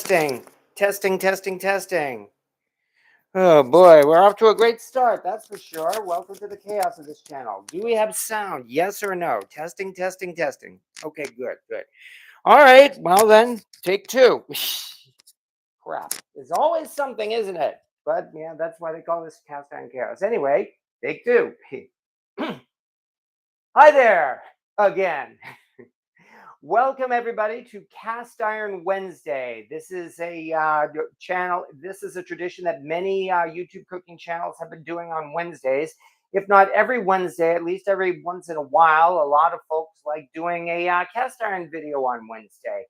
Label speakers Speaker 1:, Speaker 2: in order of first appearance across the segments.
Speaker 1: Testing. Oh boy, we're off to a great start, that's for sure. Welcome to the chaos of this channel. Do we have sound? Yes or no? Testing. Okay, good. All right, well then, take two. Crap. There's always something, isn't it? But yeah, that's why they call this cast iron chaos. Anyway, take two. Hi there again. Welcome everybody to Cast Iron Wednesday. This is a channel. This is a tradition that many YouTube cooking channels have been doing on Wednesdays. If not every Wednesday, at least every once in a while. A lot of folks like doing a cast iron video on Wednesday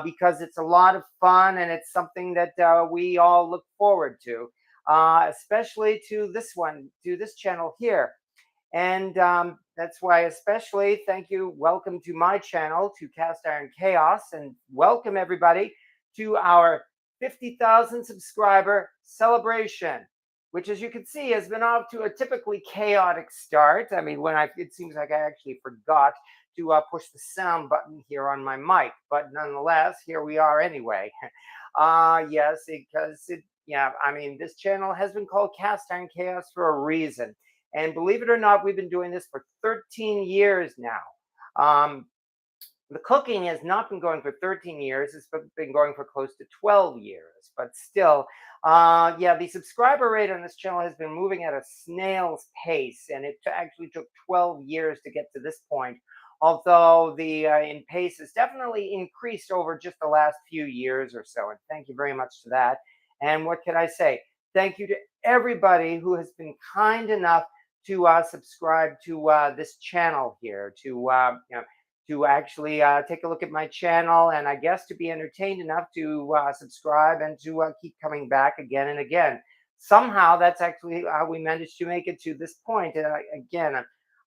Speaker 1: because it's a lot of fun and it's something that we all look forward to, especially to this channel here. And that's why especially thank you. Welcome to my channel, to Cast Iron Chaos, and welcome everybody to our 50,000 subscriber celebration, which, as you can see, has been off to a typically chaotic start. I mean, it seems like I actually forgot to push the sound button here on my mic, but nonetheless, here we are anyway. Yes, because I mean, this channel has been called Cast Iron Chaos for a reason. And believe it or not, we've been doing this for 13 years now. The cooking has not been going for 13 years. It's been going for close to 12 years. But still, the subscriber rate on this channel has been moving at a snail's pace. And it actually took 12 years to get to this point. Although the in pace has definitely increased over just the last few years or so. And thank you very much for that. And what can I say? Thank you to everybody who has been kind enough to subscribe to this channel here, to actually take a look at my channel, and I guess to be entertained enough to subscribe and to keep coming back again and again. Somehow that's actually how we managed to make it to this point. And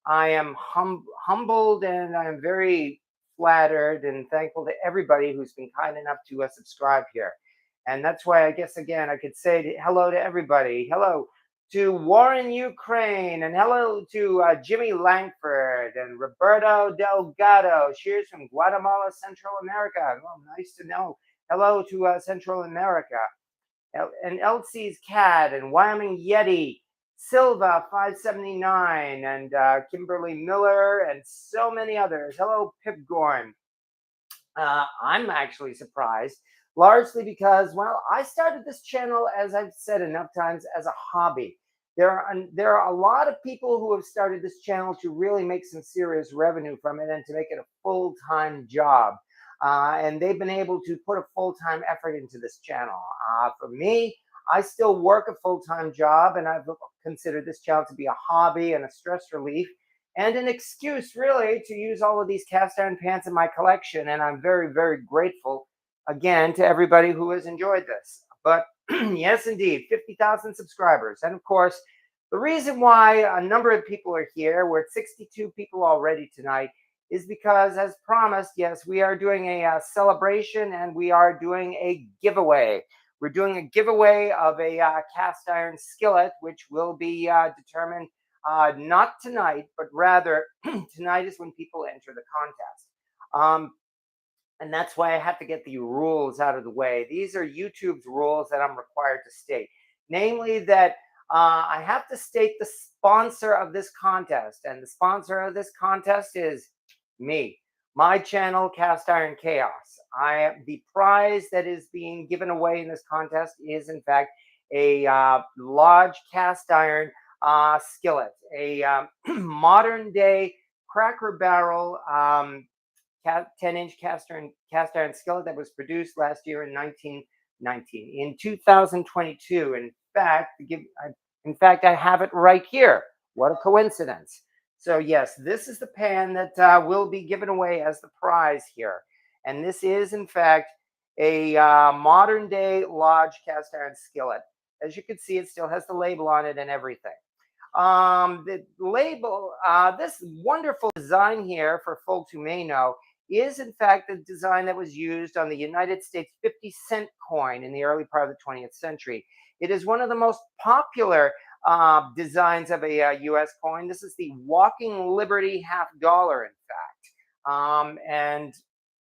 Speaker 1: I am humbled, and I'm very flattered and thankful to everybody who's been kind enough to subscribe here. And that's why I guess, again, I could say hello to everybody. Hello to Warren Ukraine, and hello to Jimmy Langford and Roberto Delgado. Cheers from Guatemala, Central America. Well, nice to know. Hello to Central America. And Elsie's Cat, and Wyoming Yeti, Silva 579, and Kimberly Miller, and so many others. Hello, Pip Gorn. I'm actually surprised, largely because, well, I started this channel, as I've said enough times, as a hobby. There are a lot of people who have started this channel to really make some serious revenue from it and to make it a full-time job. And they've been able to put a full-time effort into this channel. For me, I still work a full-time job, and I've considered this channel to be a hobby and a stress relief and an excuse, really, to use all of these cast iron pans in my collection. And I'm very, very grateful, again, to everybody who has enjoyed this. But yes, indeed, 50,000 subscribers. And of course, the reason why a number of people are here, we're at 62 people already tonight, is because, as promised, yes, we are doing a celebration, and we are doing a giveaway. We're doing a giveaway of a cast iron skillet, which will be determined not tonight, but rather tonight is when people enter the contest. And that's why I have to get the rules out of the way. These are YouTube's rules that I'm required to state. Namely that I have to state the sponsor of this contest. And the sponsor of this contest is me. My channel, Cast Iron Chaos. The prize that is being given away in this contest is, in fact, a large cast iron skillet. A modern-day Cracker Barrel 10-inch cast iron skillet that was produced last year in 1919. In 2022, in fact, I have it right here. What a coincidence. So yes, this is the pan that will be given away as the prize here. And this is, in fact, a modern-day large cast iron skillet. As you can see, it still has the label on it and everything. The label, this wonderful design here, for folks who may know, is in fact the design that was used on the United States 50-cent coin in the early part of the 20th century. It is one of the most popular designs of a U.S. coin. This is the Walking Liberty $50, in fact. And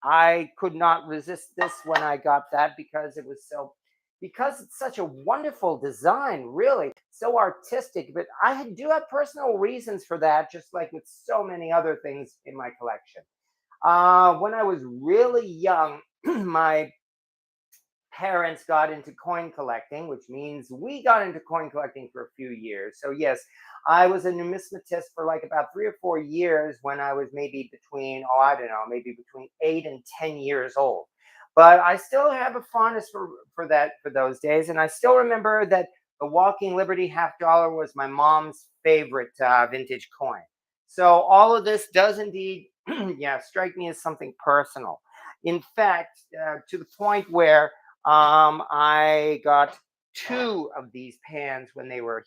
Speaker 1: I could not resist this when I got that because it's such a wonderful design, really, so artistic. But do have personal reasons for that, just like with so many other things in my collection. When I was really young, my parents got into coin collecting, which means we got into coin collecting for a few years. So, yes, I was a numismatist for like about 3 or 4 years when I was maybe between, oh, I don't know, maybe between 8 and 10 years old. But I still have a fondness for those days. And I still remember that the Walking Liberty $50 was my mom's favorite vintage coin. So, all of this does indeed, yeah, strike me as something personal. In fact, to the point where I got two of these pans when they were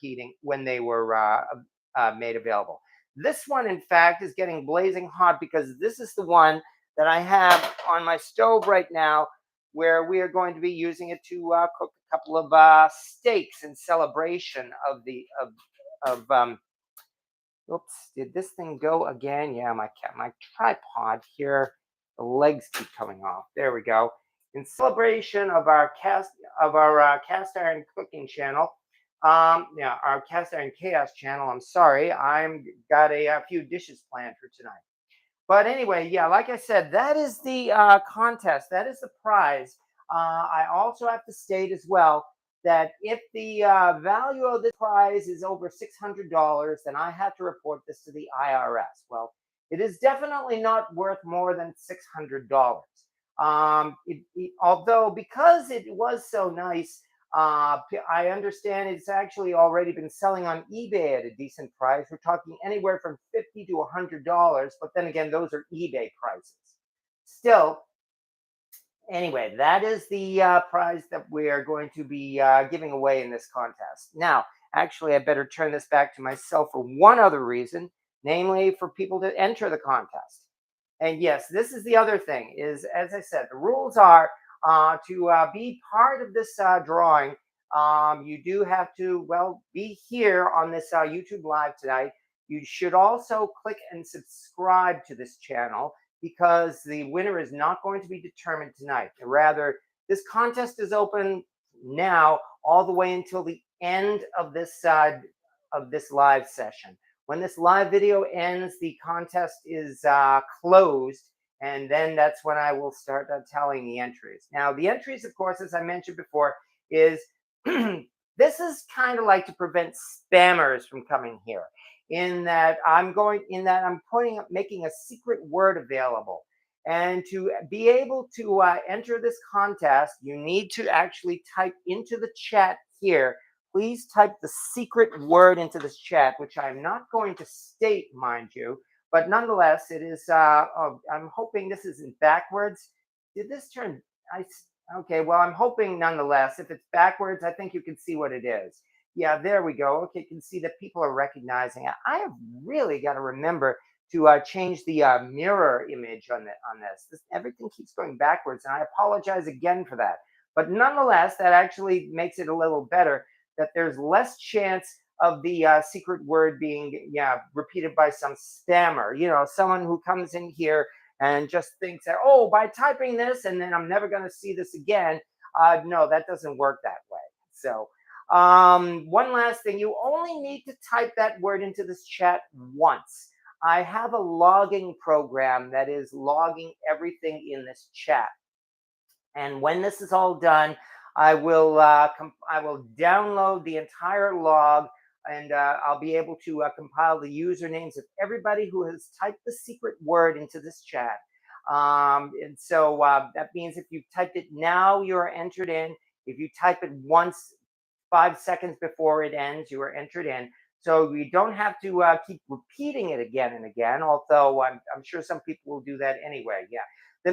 Speaker 1: made available. This one, in fact, is getting blazing hot because this is the one that I have on my stove right now, where we are going to be using it to cook a couple of steaks in celebration of the of oops, did this thing go again? Yeah, my tripod here, the legs keep coming off. There we go. In celebration of our cast iron cooking channel, yeah, our cast iron chaos channel. I'm sorry, I'm got a few dishes planned for tonight. But anyway, yeah, like I said, that is the contest. That is the prize. I also have to state as well that if the value of the prize is over $600, then I have to report this to the IRS. Well, it is definitely not worth more than $600. Although, because it was so nice, I understand it's actually already been selling on eBay at a decent price. We're talking anywhere from $50 to $100, but then again, those are eBay prices. Still, anyway, that is the prize that we are going to be giving away in this contest. Now, actually, I better turn this back to myself for one other reason, namely for people to enter the contest. And yes, this is the other thing is, as I said, the rules are to be part of this drawing. You do have to, well, be here on this YouTube live tonight. You should also click and subscribe to this channel because the winner is not going to be determined tonight. Rather, this contest is open now all the way until the end of this live session. When this live video ends, the contest is closed, and then that's when I will start tallying the entries. Now, the entries, of course, as I mentioned before, is this is kind of like to prevent spammers from coming here. Making a secret word available. And to be able to enter this contest, you need to actually type into the chat here. Please type the secret word into this chat, which I'm not going to state, mind you, but nonetheless, it is. I'm hoping this isn't backwards. Did this turn? Okay. Well, I'm hoping nonetheless. If it's backwards, I think you can see what it is. Yeah, there we go. Okay, you can see that people are recognizing it. I have really got to remember to change the mirror image on this. Everything keeps going backwards, and I apologize again for that. But nonetheless, that actually makes it a little better. That there's less chance of the secret word being repeated by some spammer. Someone who comes in here and just thinks that, oh, by typing this and then I'm never going to see this again. No, that doesn't work that way. So one last thing, you only need to type that word into this chat once. I have a logging program that is logging everything in this chat. And when this is all done, I will download the entire log, and I'll be able to compile the usernames of everybody who has typed the secret word into this chat. And so that means if you've typed it now, you're entered in. If you type it once, 5 seconds before it ends, you are entered in. So you don't have to keep repeating it again and again, although I'm sure some people will do that anyway. Yeah.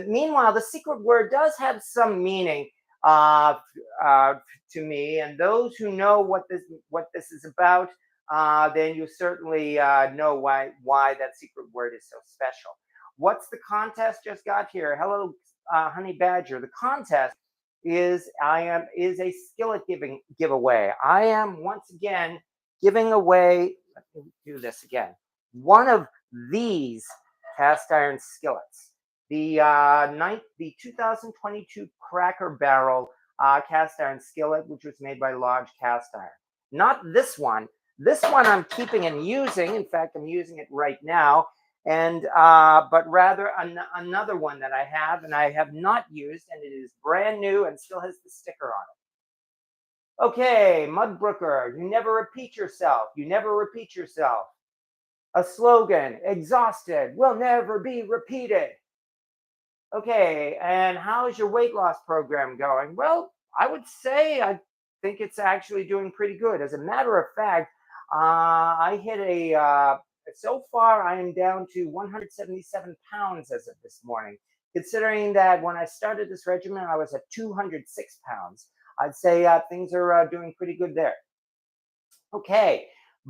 Speaker 1: Meanwhile, the secret word does have some meaning to me, and those who know what this is about, then you certainly know why that secret word is so special. What's the contest just got here? Hello, Honey Badger. The contest is a skillet giveaway. I am once again giving away. Let me do this again. One of these cast iron skillets. the 2022 Cracker Barrel cast iron skillet, which was made by Lodge Cast Iron. Not this one. This one I'm keeping and using. In fact, I'm using it right now. And but rather another one that I have and I have not used, and it is brand new and still has the sticker on it. Okay, Mudbrooker, you never repeat yourself. You never repeat yourself. A slogan: exhausted will never be repeated. Okay, and how's your weight loss program going? Well, I would say I think it's actually doing pretty good. As a matter of fact, I hit so far I am down to 177 pounds as of this morning. Considering that when I started this regimen, I was at 206 pounds. I'd say things are doing pretty good there. Okay.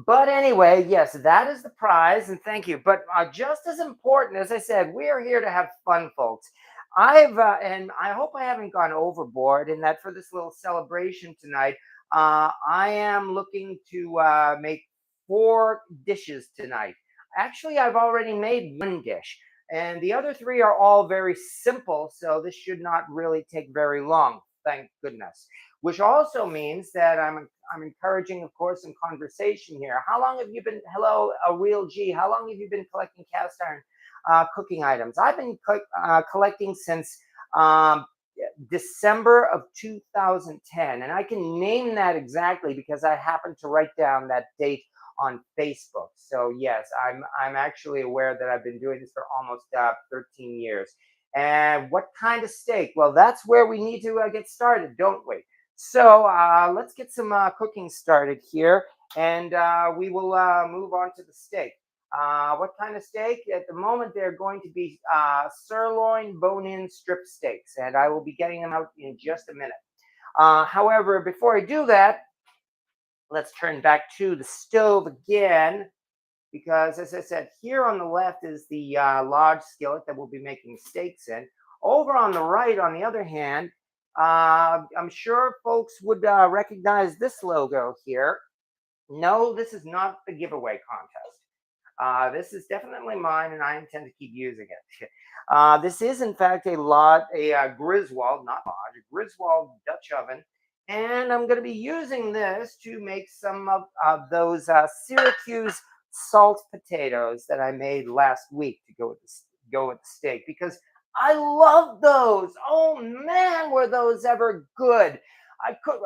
Speaker 1: But anyway, yes, that is the prize, and thank you. But just as important, as I said, we are here to have fun, folks. And I hope I haven't gone overboard in that for this little celebration tonight. I am looking to make 4 dishes tonight. Actually, I've already made 1 dish, and the other 3 are all very simple, so this should not really take very long. Thank goodness. Which also means that I'm encouraging, of course, some conversation here. How long have you been? Hello, a real G. How long have you been collecting cast iron cooking items? I've been collecting since um, December of 2010, and I can name that exactly because I happened to write down that date on Facebook. So yes, I'm actually aware that I've been doing this for almost 13 years. And what kind of steak? Well, that's where we need to get started, don't we? So let's get some cooking started here, and we will move on to the steak. What kind of steak? At the moment, they're going to be sirloin bone-in strip steaks, and I will be getting them out in just a minute. However, before I do that, let's turn back to the stove again, because as I said, here on the left is the large skillet that we'll be making steaks in. Over on the right, on the other hand, I'm sure folks would recognize this logo here. No, this is not the giveaway contest. This is definitely mine, and I intend to keep using it. This is, in fact, a Griswold, not Lodge, a Griswold Dutch oven, and I'm going to be using this to make some of those Syracuse salt potatoes that I made last week to go with the steak, because I love those. Oh man, were those ever good!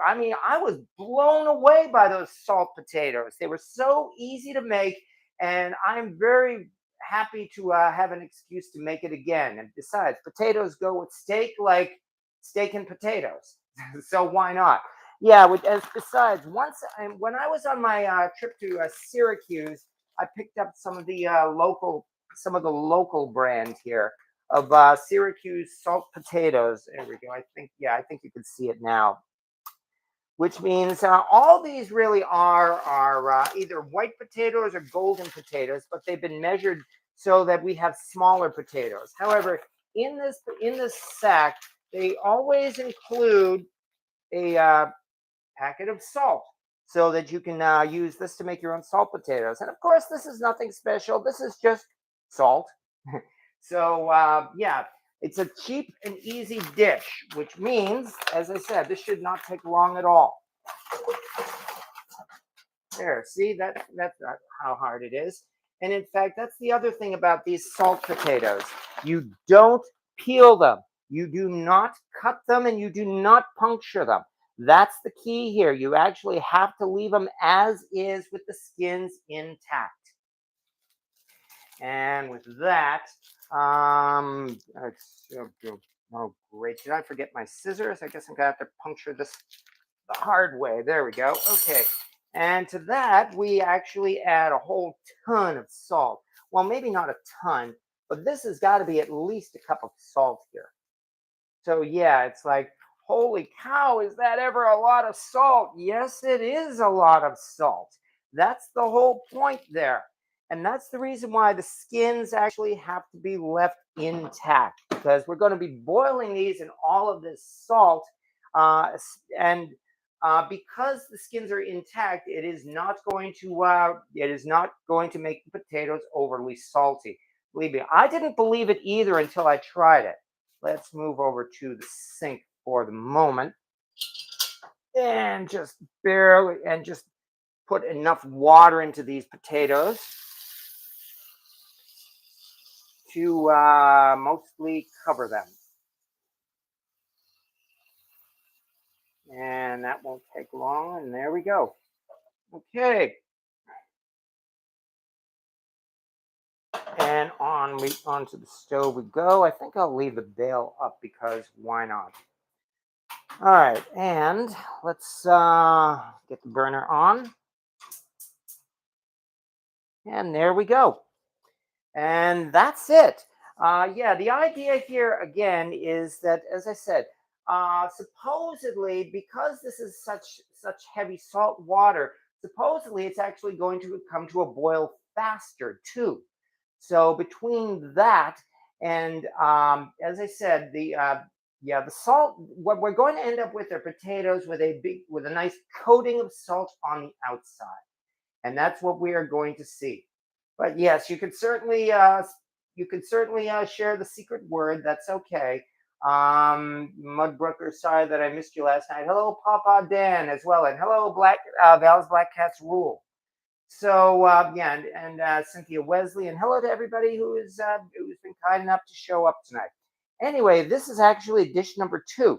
Speaker 1: I mean, I was blown away by those salt potatoes. They were so easy to make, and I'm very happy to have an excuse to make it again. And besides, potatoes go with steak like steak and potatoes, so why not? Yeah. Besides, when I was on my trip to Syracuse, I picked up some of the local brand here of Syracuse salt potatoes. There we go. I think you can see it now, which means all these really are either white potatoes or golden potatoes, but they've been measured so that we have smaller potatoes. However, in this sack, they always include a packet of salt so that you can use this to make your own salt potatoes. And of course, this is nothing special. This is just salt. So yeah, it's a cheap and easy dish, which means, as I said, this should not take long at all. There, see, that's how hard it is. And in fact, that's the other thing about these salt potatoes. You don't peel them. You do not cut them, and you do not puncture them. That's the key here. You actually have to leave them as is with the skins intact. And with that, oh great, did I forget my scissors? I guess I'm gonna have to puncture this the hard way. There we go. Okay. And to that, we actually add a whole ton of salt. Well, maybe not a ton, but this has got to be at least a cup of salt here. So yeah, it's like, holy cow, is that ever a lot of salt? Yes, it is a lot of salt. That's the whole point there. And that's the reason why the skins actually have to be left intact, because we're going to be boiling these in all of this salt. And because the skins are intact, it is not going to make the potatoes overly salty. Believe me, I didn't believe it either until I tried it. Let's move over to the sink for the moment and just barely and just put enough water into these potatoes to mostly cover them. And that won't take long. And there we go. Okay. And onto the stove we go. I think I'll leave the bail up because why not? All right, and let's get the burner on. And there we go. And that's it. Yeah, the idea here again is that, as I said, supposedly because this is such heavy salt water, supposedly it's actually going to come to a boil faster too. So between that and, as I said, the salt. What we're going to end up with are potatoes with a nice coating of salt on the outside, and that's what we are going to see. But yes, you could certainly share the secret word. That's okay. Mudbrooker, sorry that I missed you last night. Hello, Papa Dan as well, and hello, Val's Black Cats Rule. So yeah, and Cynthia Wesley, and hello to everybody who's been kind enough to show up tonight. Anyway, this is actually dish number 2.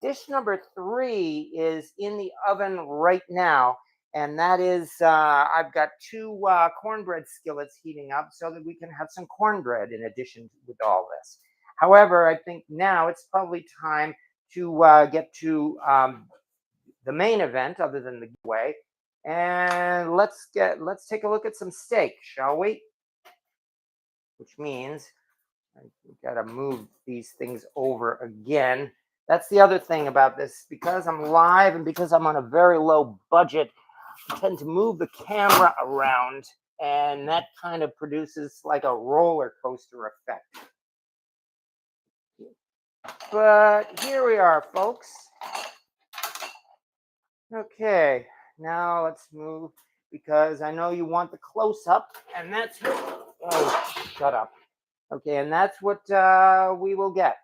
Speaker 1: Dish number 3 is in the oven right now, and that is I've got 2 cornbread skillets heating up so that we can have some cornbread in addition with all this. However, I think now it's probably time to get to the main event, other than the giveaway, and let's take a look at some steak, shall we? Which means we got to move these things over again. That's the other thing about this. Because I'm live and because I'm on a very low budget, I tend to move the camera around, and that kind of produces like a roller coaster effect. But here we are, folks. Okay, now let's move because I know you want the close up, and that's oh, shut up. Okay, and that's what we will get.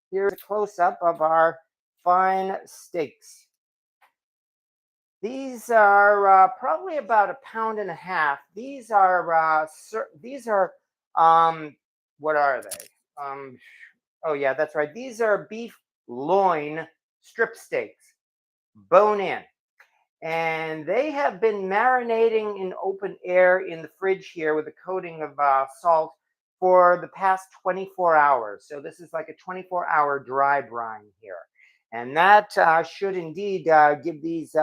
Speaker 1: Here's a close up of our fine steaks. These are probably about 1.5 pounds. These are what are they? Oh yeah, that's right. These are beef loin strip steaks, bone in. And they have been marinating in open air in the fridge here with a coating of salt for the past 24 hours. So this is like a 24-hour dry brine here. And that should indeed give these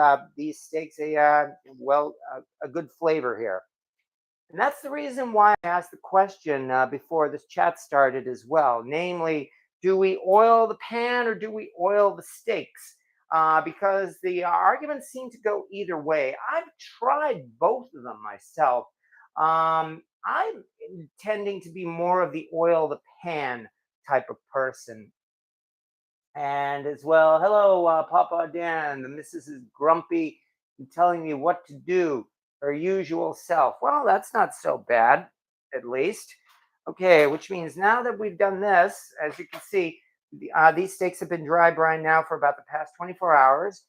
Speaker 1: steaks a good flavor here. And that's the reason why I asked the question before this chat started as well. Namely, do we oil the pan or do we oil the steaks? Because the arguments seem to go either way. I've tried both of them myself. I'm tending to be more of the oil the pan type of person. And as well, hello, Papa Dan. The missus is grumpy and telling me what to do, her usual self. Well, that's not so bad, at least. Okay, which means now that we've done this, as you can see, these steaks have been dry brine now for about the past 24 hours,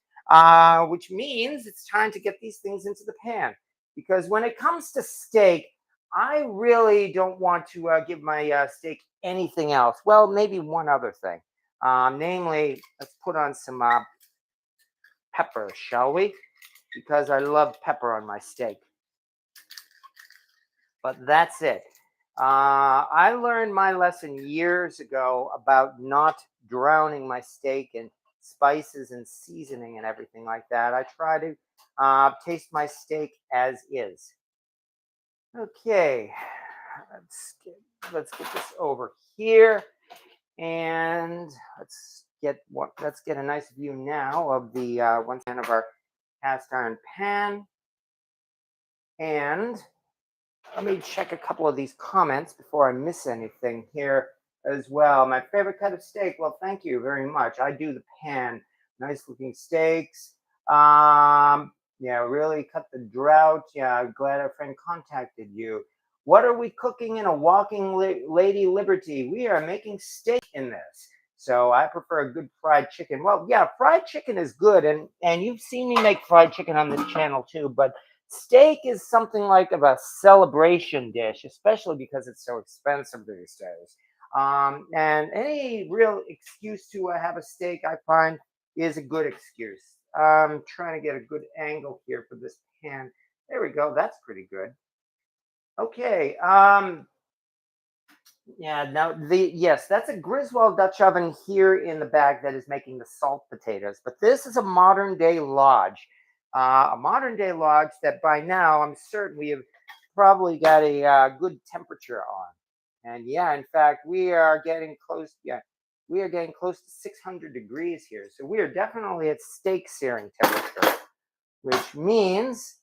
Speaker 1: which means it's time to get these things into the pan. Because when it comes to steak, I really don't want to give my steak anything else. Well, maybe one other thing. Namely, let's put on some pepper, shall we? Because I love pepper on my steak. But that's it. I learned my lesson years ago about not drowning my steak in spices and seasoning and everything like that. I try to taste my steak as is. Okay, let's get this over here. And let's get a nice view now of the one pan of our cast iron pan. And let me check a couple of these comments before I miss anything here as well. My favorite cut of steak. Well, thank you very much. I do the pan. Nice looking steaks. Yeah, really cut the drought. Yeah, glad our friend contacted you. What are we cooking in a walking lady liberty? We are making steak in this. So I prefer a good fried chicken. Well, yeah, fried chicken is good, and you've seen me make fried chicken on this channel too. But steak is something like of a celebration dish, especially because it's so expensive these days. And any real excuse to have a steak, I find, is a good excuse. I'm trying to get a good angle here for this pan. There we go. That's pretty good. Okay. Yeah, now yes, that's a Griswold Dutch oven here in the bag that is making the salt potatoes. But this is a modern day lodge. A modern day lodge that by now I'm certain we have probably got a good temperature on. And yeah, in fact, we are getting close. Yeah, we are getting close to 600 degrees here. So we are definitely at steak searing temperature, which means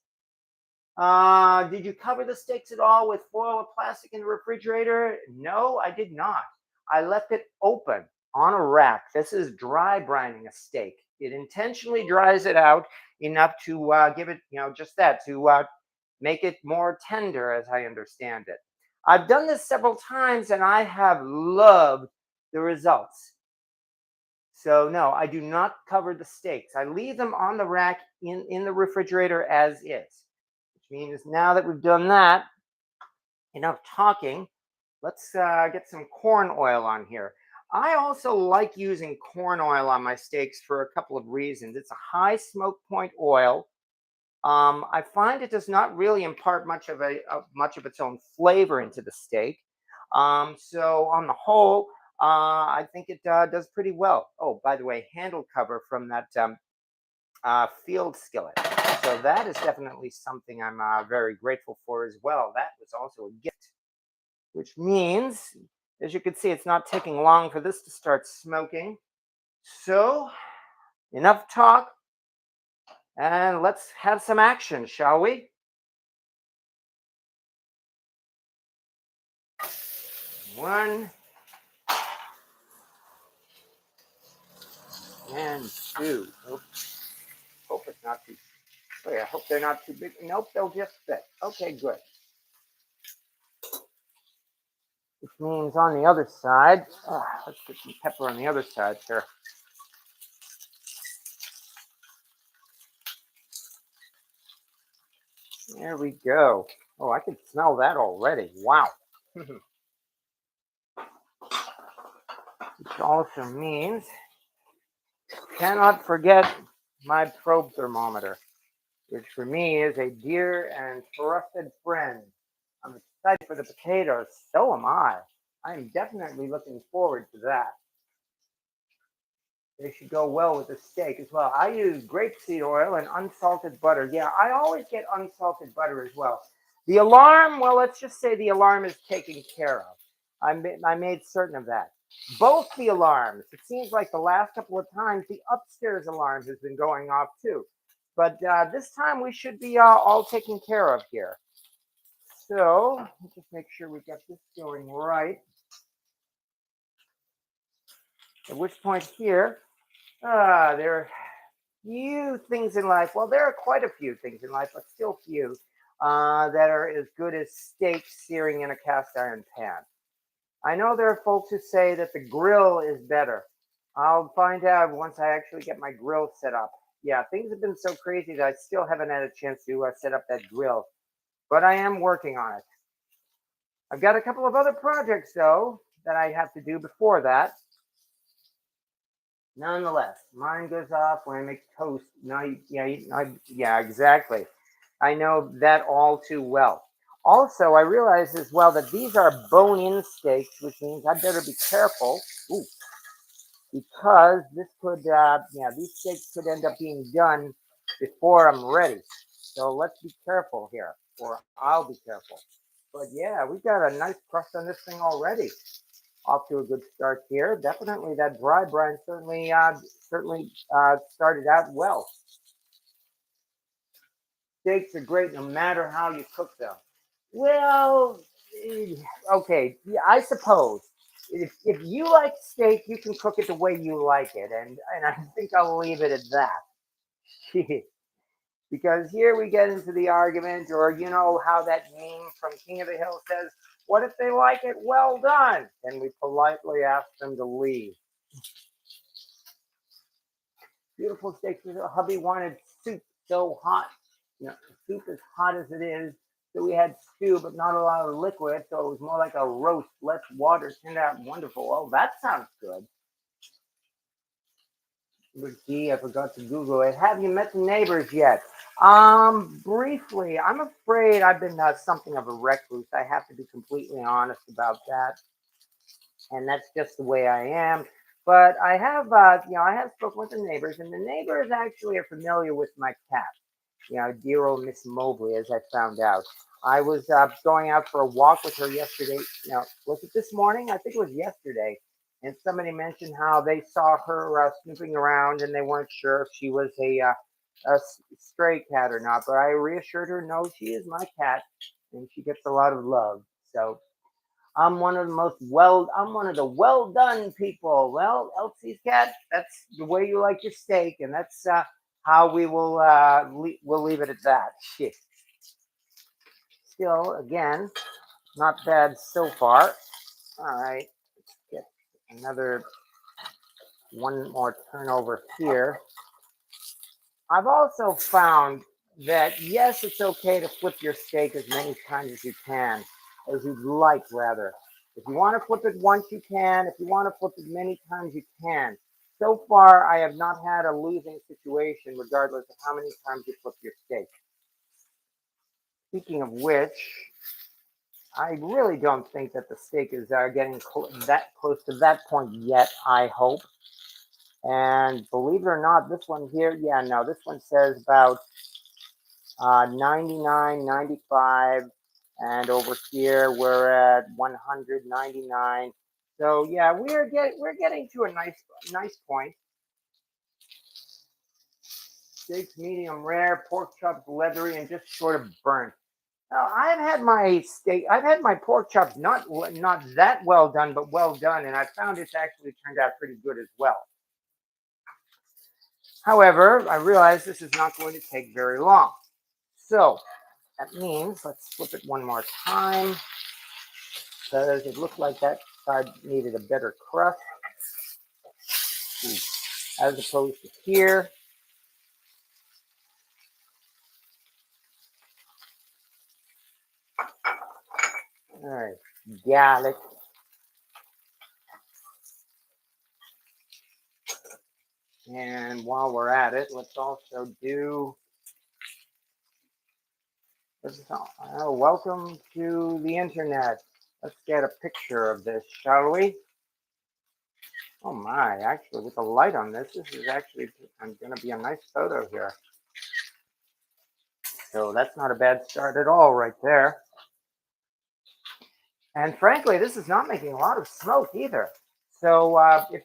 Speaker 1: did you cover the steaks at all with foil or plastic in the refrigerator? No, I did not. I left it open on a rack. This is dry brining a steak. It intentionally dries it out enough to give it, just that, to make it more tender, as I understand it. I've done this several times and I have loved the results. So no, I do not cover the steaks. I leave them on the rack in the refrigerator as is. Which means now that we've done that, enough talking, let's get some corn oil on here. I also like using corn oil on my steaks for a couple of reasons. It's a high smoke point oil. I find it does not really impart much of its own flavor into the steak. So on the whole, I think it does pretty well. Oh, by the way, handle cover from that field skillet. So that is definitely something I'm very grateful for as well. That was also a gift, which means, as you can see, it's not taking long for this to start smoking. So enough talk, and let's have some action, shall we? One and two. Hope it's not too. Oh yeah, I hope they're not too big. Nope, they'll just fit. Okay, good. Which means on the other side, let's get some pepper on the other side here. There we go. Oh, I can smell that already. Wow. Which also means cannot forget my probe thermometer, which for me is a dear and trusted friend. I'm excited for the potatoes. So am I. I am definitely looking forward to that. They should go well with the steak as well. I use grapeseed oil and unsalted butter. Yeah, I always get unsalted butter as well. The alarm, well, let's just say the alarm is taken care of. I made certain of that. Both the alarms, it seems like the last couple of times, the upstairs alarm has been going off too. But this time we should be all taken care of here. So let's just make sure we got this going right. At which point here, there are few things in life. Well, there are quite a few things in life, but still few that are as good as steak searing in a cast iron pan. I know there are folks who say that the grill is better. I'll find out once I actually get my grill set up. Yeah, things have been so crazy that I still haven't had a chance to set up that grill, but I am working on it. I've got a couple of other projects though that I have to do before that. Nonetheless, mine goes off when I make toast. No, yeah, exactly. I know that all too well. Also, I realize as well that these are bone-in steaks, which means I better be careful. Ooh, because this could, these steaks could end up being done before I'm ready. So let's be careful here, or I'll be careful. But yeah, we've got a nice crust on this thing already. Off to a good start here. Definitely that dry brine certainly started out well. Steaks are great no matter how you cook them. Well, okay, yeah, I suppose if you like steak, you can cook it the way you like it, and I think I'll leave it at that. Because here we get into the argument, or you know how that meme from King of the Hill says, what if they like it well done? And we politely ask them to leave. Beautiful steak. Hubby wanted soup so hot. You know, soup as hot as it is. So we had stew, but not a lot of liquid. So it was more like a roast, less water. Turned out wonderful. Oh, that sounds good. Gee, I forgot to Google it. Have you met the neighbors yet? Briefly. I'm afraid I've been something of a recluse. I have to be completely honest about that. And that's just the way I am. But I have, I have spoken with the neighbors, and the neighbors actually are familiar with my cat. Dear old Miss Mobley, as I found out. I was going out for a walk with her yesterday. Was it this morning? I think it was yesterday. And somebody mentioned how they saw her snooping around, and they weren't sure if she was a stray cat or not. But I reassured her, no, she is my cat, and she gets a lot of love. So I'm one of the well done people. Well, Elsie's cat, that's the way you like your steak, and that's how we will we'll leave it at that. Shit. Still, again, not bad so far. All right, let's get another one more turnover here. I've also found that yes, it's okay to flip your steak as many times as you can, as you'd like, rather. If you want to flip it once, you can. If you want to flip it many times, you can. So far, I have not had a losing situation, regardless of how many times you flip your steak. Speaking of which, I really don't think that the steak is getting that close to that point yet, I hope. And believe it or not, this one here, yeah, no, this one says about 99, 95, and over here we're at 199. So yeah, we're getting to a nice point. Steaks medium rare, pork chops leathery and just sort of burnt. Now, I've had my pork chops not that well done, but well done, and I found it's actually turned out pretty good as well. However, I realize this is not going to take very long. So that means let's flip it one more time, because it looked like that side needed a better crust as opposed to here. All right, garlic. And while we're at it, let's also do welcome to the internet. Let's get a picture of this, shall we? Oh my, actually, with the light on this is actually going to be a nice photo here. So that's not a bad start at all right there. And frankly, this is not making a lot of smoke either. So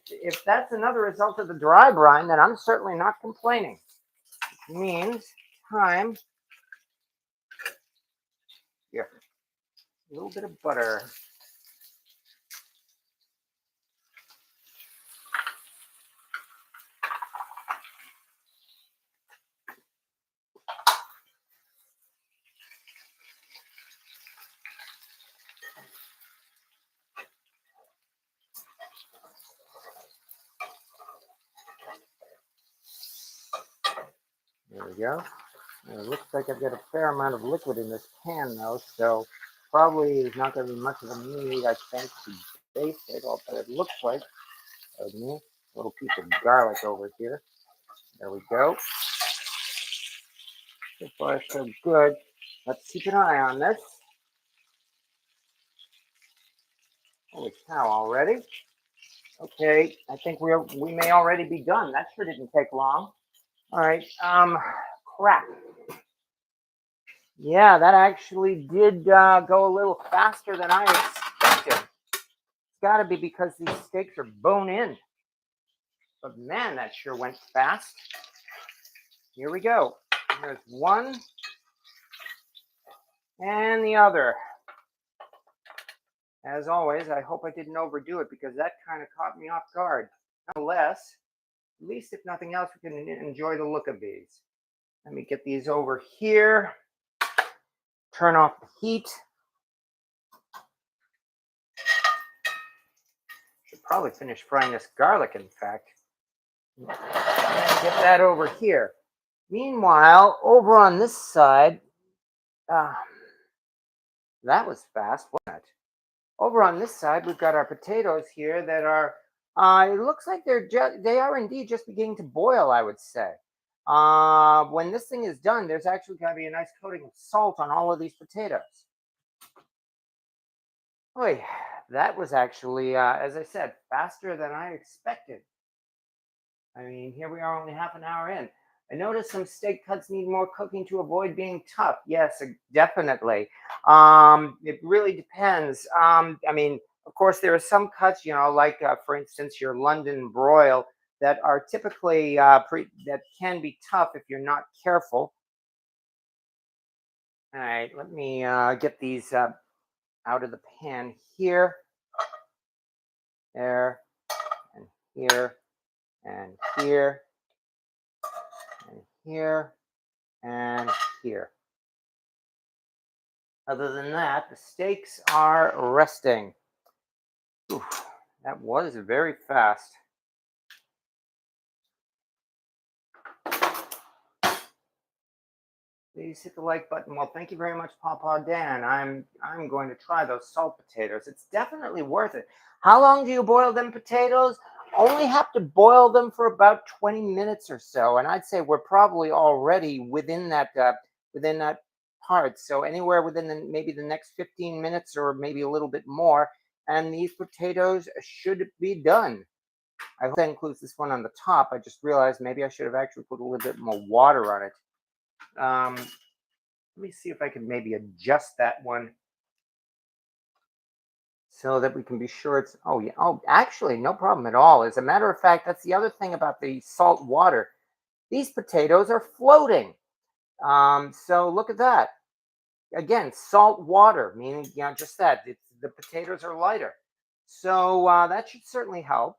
Speaker 1: if that's another result of the dry brine, then I'm certainly not complaining. It means time. Here, a little bit of butter. There we go. And it looks like I've got a fair amount of liquid in this pan though, so probably there's not going to be much of a need, I think, to base it, but it looks like a little piece of garlic over here. There we go. So far, so good. Let's keep an eye on this. Holy cow, already? Okay, I think we may already be done. That sure didn't take long. All right, crap. Yeah, that actually did go a little faster than I expected. It's got to be because these steaks are bone in. But man, that sure went fast. Here we go. There's one and the other. As always, I hope I didn't overdo it because that kind of caught me off guard. Nonetheless, at least if nothing else, we can enjoy the look of these. Let me get these over here. Turn off the heat. Should probably finish frying this garlic, in fact. And get that over here. Meanwhile, over on this side, uh, that was fast, wasn't it? Over on this side, we've got our potatoes here that are. It looks like they are indeed just beginning to boil, I would say. When this thing is done, there's actually going to be a nice coating of salt on all of these potatoes. Boy, that was actually, as I said, faster than I expected. I mean, here we are only half an hour in. I noticed some steak cuts need more cooking to avoid being tough. Yes, definitely. It really depends. I mean, of course, there are some cuts, like for instance, your London broil that are typically that can be tough if you're not careful. All right, let me get these out of the pan here, there, and here, and here, and here, and here. Other than that, the steaks are resting. Oof, that was very fast. Please hit the like button. Well, thank you very much, Papa Dan. I'm going to try those salt potatoes. It's definitely worth it. How long do you boil them potatoes? Only have to boil them for about 20 minutes or so, and I'd say we're probably already within that part. So anywhere within maybe the next 15 minutes or maybe a little bit more, and these potatoes should be done. I hope that includes this one on the top. I just realized maybe I should have actually put a little bit more water on it. Let me see if I can maybe adjust that one so that we can be sure it's, oh yeah, oh, actually, no problem at all. As a matter of fact, that's the other thing about the salt water. These potatoes are floating. So look at that. Again, salt water, meaning, just that. The potatoes are lighter. So that should certainly help.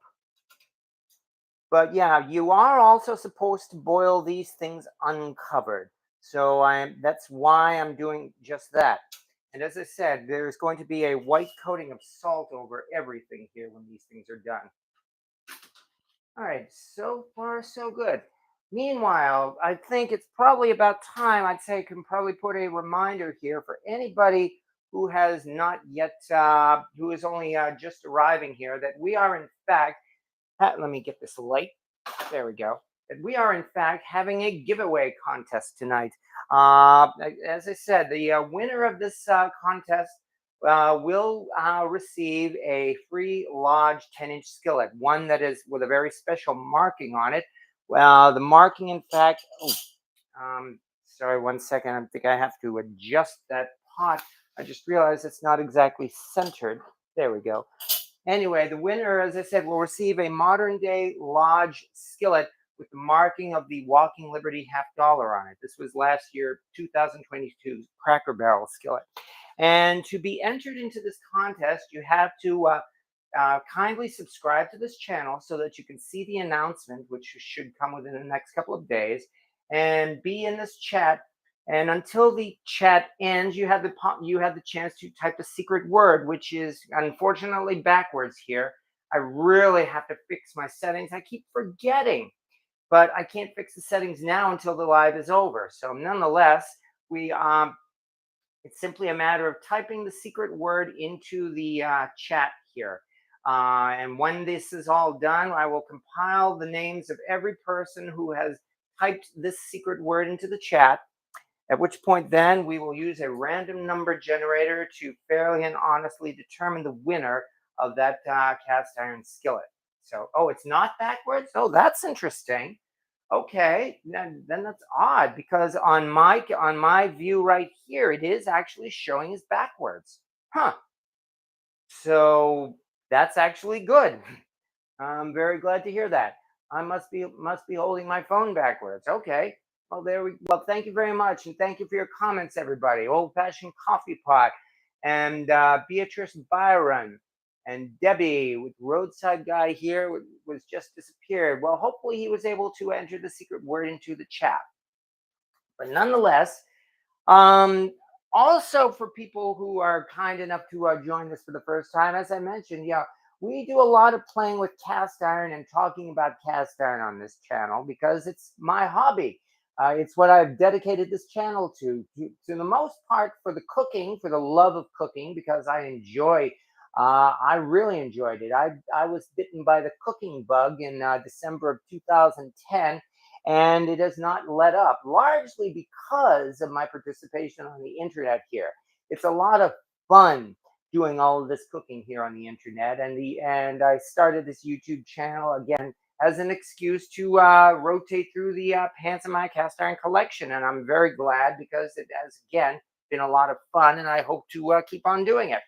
Speaker 1: But yeah, you are also supposed to boil these things uncovered. So that's why I'm doing just that. And as I said, there's going to be a white coating of salt over everything here when these things are done. All right, so far so good. Meanwhile, I think it's probably about time. I'd say I can probably put a reminder here for anybody who has not yet, who is only just arriving here, that we are in fact, let me get this light. There we go. That we are in fact having a giveaway contest tonight. As I said, the winner of this contest will receive a free Lodge 10-inch skillet, one that is with a very special marking on it. Well, the marking, in fact, sorry, 1 second. I think I have to adjust that pot. I just realized it's not exactly centered. There we go. Anyway, the winner, as I said, will receive a modern day Lodge skillet with the marking of the Walking Liberty $50 on it. This was last year, 2022 Cracker Barrel skillet. And to be entered into this contest, you have to kindly subscribe to this channel so that you can see the announcement, which should come within the next couple of days, and be in this chat. And until the chat ends, you have the chance to type the secret word, which is unfortunately backwards here. I really have to fix my settings. I keep forgetting, but I can't fix the settings now until the live is over. So nonetheless, it's simply a matter of typing the secret word into the chat here. And when this is all done, I will compile the names of every person who has typed this secret word into the chat. At which point then we will use a random number generator to fairly and honestly determine the winner of that cast iron skillet. So, oh, it's not backwards? Oh, that's interesting. Okay, then that's odd because on my view right here, it is actually showing as backwards. Huh. So that's actually good. I'm very glad to hear that. I must be holding my phone backwards. Okay. Well, thank you very much, and thank you for your comments, everybody. Old Fashioned Coffee Pot, and Beatrice Byron, and Debbie with Roadside Guy here was just disappeared. Well, hopefully he was able to enter the secret word into the chat. But nonetheless, um, also for people who are kind enough to join us for the first time, as I mentioned, yeah, we do a lot of playing with cast iron and talking about cast iron on this channel because it's my hobby. It's what I've dedicated this channel to the most part for the cooking, for the love of cooking, because I enjoy. I really enjoyed it. I was bitten by the cooking bug in December of 2010, and it has not let up, largely because of my participation on the internet here. It's a lot of fun doing all of this cooking here on the internet, and I started this YouTube channel again as an excuse to rotate through the pans in my cast iron collection, and I'm very glad because it has again been a lot of fun, and I hope to keep on doing it.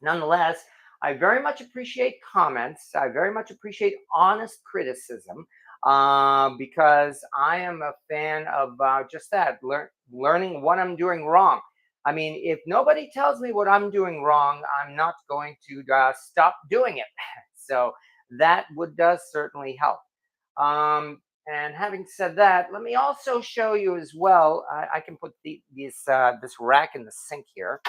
Speaker 1: Nonetheless, I very much appreciate comments. I very much appreciate honest criticism because I am a fan of just that, learning what I'm doing wrong. I mean, if nobody tells me what I'm doing wrong, I'm not going to stop doing it. So that would does certainly help. And having said that, let me also show you as well. I can put this rack in the sink here.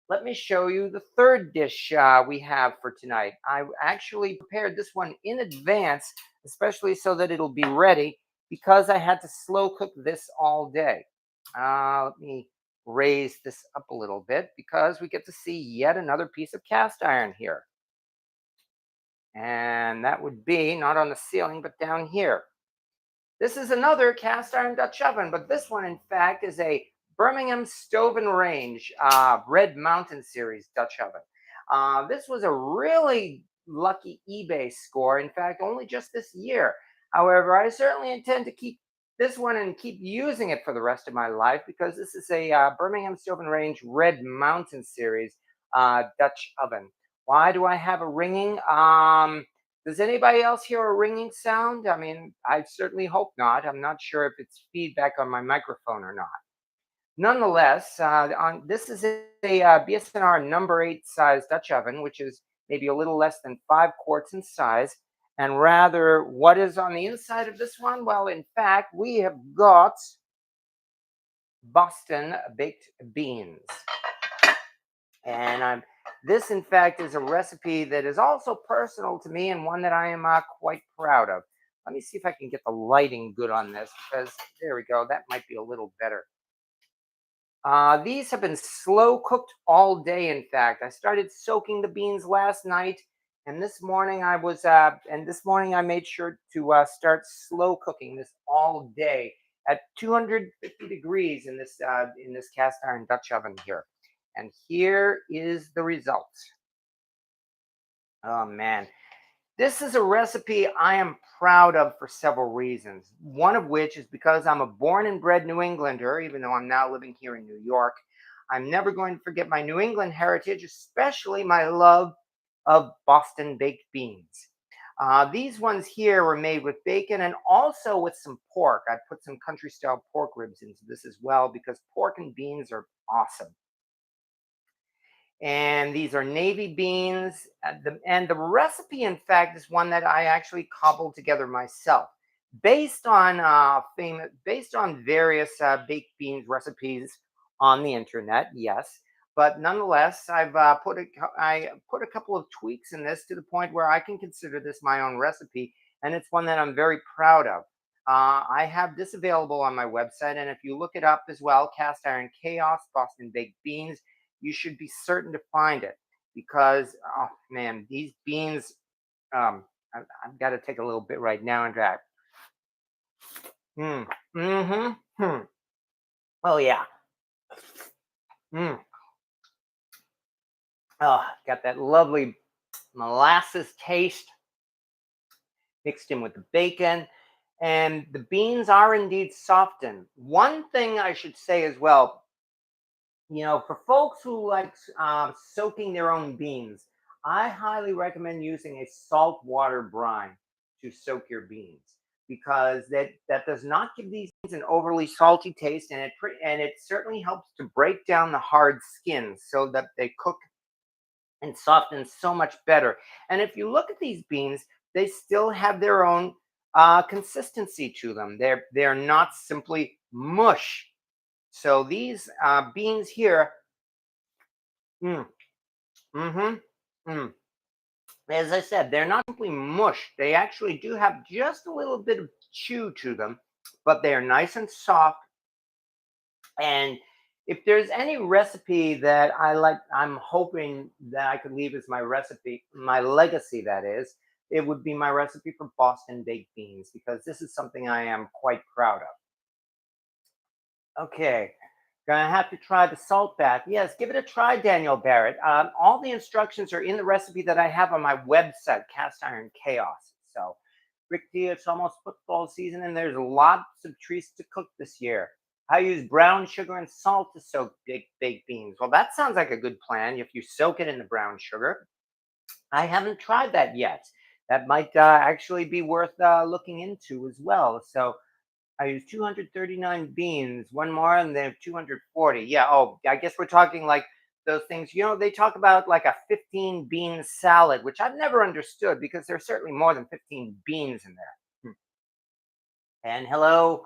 Speaker 1: Let me show you the third dish we have for tonight. I actually prepared this one in advance, especially so that it'll be ready because I had to slow cook this all day. Let me raise this up a little bit because we get to see yet another piece of cast iron here. And that would be not on the ceiling, but down here. This is another cast iron Dutch oven, but this one, in fact, is a Birmingham Stove Range Red Mountain Series Dutch oven. This was a really lucky eBay score. In fact, only just this year. However, I certainly intend to keep this one and keep using it for the rest of my life because this is a Birmingham Stove Range Red Mountain Series Dutch oven. Why do I have a ringing? Does anybody else hear a ringing sound? I mean, I certainly hope not. I'm not sure if it's feedback on my microphone or not. Nonetheless, this is a BSNR number 8 size Dutch oven, which is maybe a little less than 5 quarts in size. And rather, what is on the inside of this one? Well, in fact, we have got Boston baked beans. And this, in fact, is a recipe that is also personal to me and one that I am quite proud of. Let me see if I can get the lighting good on this because there we go. That might be a little better. These have been slow cooked all day. In fact, I started soaking the beans last night, and this morning I made sure to start slow cooking this all day at 250 degrees in this cast iron Dutch oven here. And here is the result. Oh man, this is a recipe I am proud of for several reasons. One of which is because I'm a born and bred New Englander, even though I'm now living here in New York. I'm never going to forget my New England heritage, especially my love of Boston baked beans. These ones here were made with bacon and also with some pork. I put some country style pork ribs into this as well because pork and beans are awesome. And these are navy beans. And the recipe, in fact, is one that I actually cobbled together myself, based on various baked beans recipes on the internet. Yes, but nonetheless, I put a couple of tweaks in this to the point where I can consider this my own recipe, and it's one that I'm very proud of. I have this available on my website, and if you look it up as well, Cast Iron Chaos Boston Baked Beans, you should be certain to find it because, oh man, these beans, I've got to take a little bit right now and that. Hmm. Oh yeah. Mm. Oh, got that lovely molasses taste mixed in with the bacon, and the beans are indeed softened. One thing I should say as well, for folks who like soaking their own beans, I highly recommend using a saltwater brine to soak your beans because that does not give these beans an overly salty taste, and it certainly helps to break down the hard skins so that they cook and soften so much better. And if you look at these beans, they still have their own consistency to them. They're not simply mush. So these beans here, mm, mm-hmm, mm, as I said, they're not simply mush. They actually do have just a little bit of chew to them, but they are nice and soft. And if there's any recipe that I like, I'm hoping that I could leave as my recipe, my legacy, that is, it would be my recipe for Boston baked beans, because this is something I am quite proud of. Okay, gonna have to try the salt bath. Yes, give it a try, Daniel Barrett. All the instructions are in the recipe that I have on my website, Cast Iron Chaos. So, Rick D, it's almost football season, and there's lots of treats to cook this year. I use brown sugar and salt to soak baked beans. Well, that sounds like a good plan if you soak it in the brown sugar. I haven't tried that yet. That might actually be worth looking into as well. So, I use 239 beans, one more, and they have 240. Yeah. Oh, I guess we're talking like those things. They talk about like a 15 bean salad, which I've never understood because there's certainly more than 15 beans in there. And hello,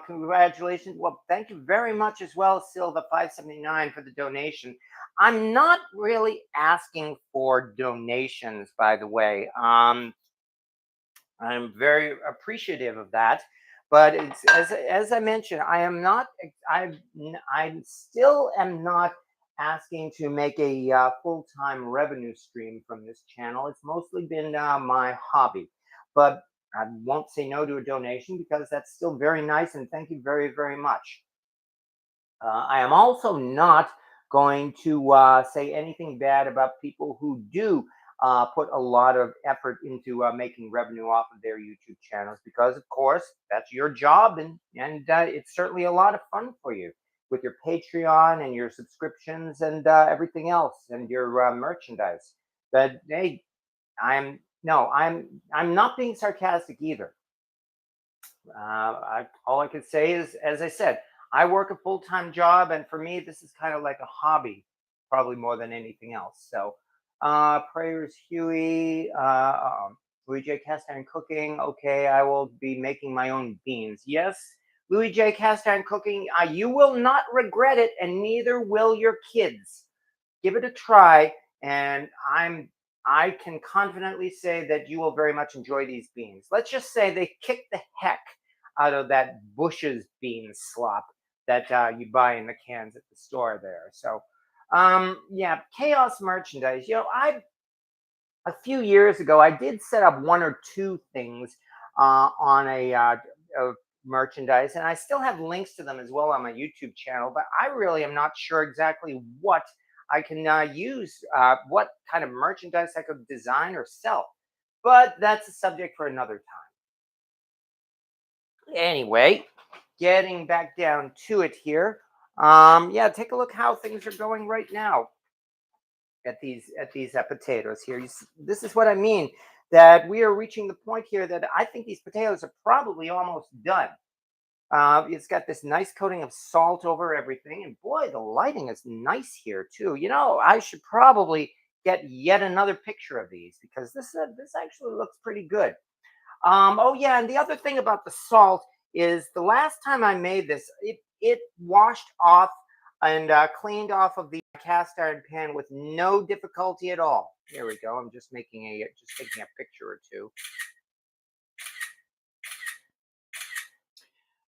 Speaker 1: congratulations. Well, thank you very much as well, Silva579, for the donation. I'm not really asking for donations, by the way. I'm very appreciative of that. But it's as I mentioned, I am not. I still am not asking to make a full time revenue stream from this channel. It's mostly been my hobby, but I won't say no to a donation because that's still very nice, and thank you very very much. I am also not going to say anything bad about people who do put a lot of effort into making revenue off of their YouTube channels, because, of course, that's your job, and it's certainly a lot of fun for you with your Patreon and your subscriptions and everything else and your merchandise. But hey, I'm no, I'm not being sarcastic either. All I could say is, as I said, I work a full time job, and for me, this is kind of like a hobby, probably more than anything else. So, prayers, Huey, Louis J. Cast Iron Cooking. Okay, I will be making my own beans. Yes, Louis J. Cast Iron Cooking. You will not regret it, and neither will your kids. Give it a try, and I can confidently say that you will very much enjoy these beans. Let's just say they kick the heck out of that Bush's bean slop that you buy in the cans at the store there. So, yeah, chaos merchandise. I a few years ago I did set up one or two things on a merchandise, and I still have links to them as well on my YouTube channel. But I really am not sure exactly what I can use, what kind of merchandise I could design or sell. But that's a subject for another time. Anyway, getting back down to it here. Yeah, take a look how things are going right now at these potatoes here. This is what I mean, that we are reaching the point here that I think these potatoes are probably almost done. It's got this nice coating of salt over everything, and boy, the lighting is nice here too. I should probably get yet another picture of these, because this actually looks pretty good. Oh yeah, and the other thing about the salt is, the last time I made this, it washed off and cleaned off of the cast iron pan with no difficulty at all. Here we go. I'm just taking a picture or two.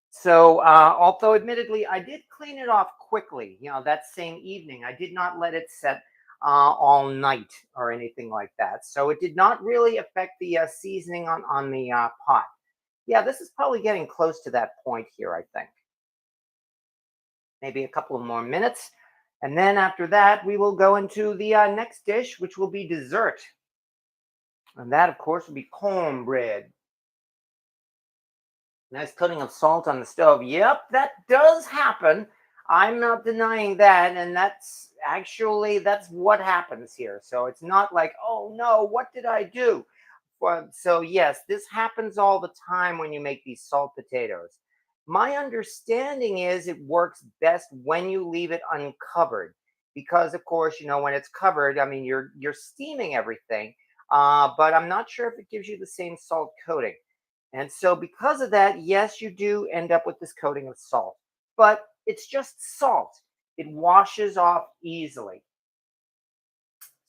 Speaker 1: So, although admittedly, I did clean it off quickly, that same evening. I did not let it set all night or anything like that. So it did not really affect the seasoning on the pot. Yeah, this is probably getting close to that point here, I think. Maybe a couple of more minutes. And then after that, we will go into the next dish, which will be dessert. And that, of course, will be cornbread. Nice coating of salt on the stove. Yep, that does happen. I'm not denying that. And that's what happens here. So it's not like, oh no, what did I do? So yes, this happens all the time when you make these salt potatoes. My understanding is it works best when you leave it uncovered, because of course, when it's covered, I mean, you're steaming everything, but I'm not sure if it gives you the same salt coating. And so because of that, yes, you do end up with this coating of salt, but it's just salt. It washes off easily.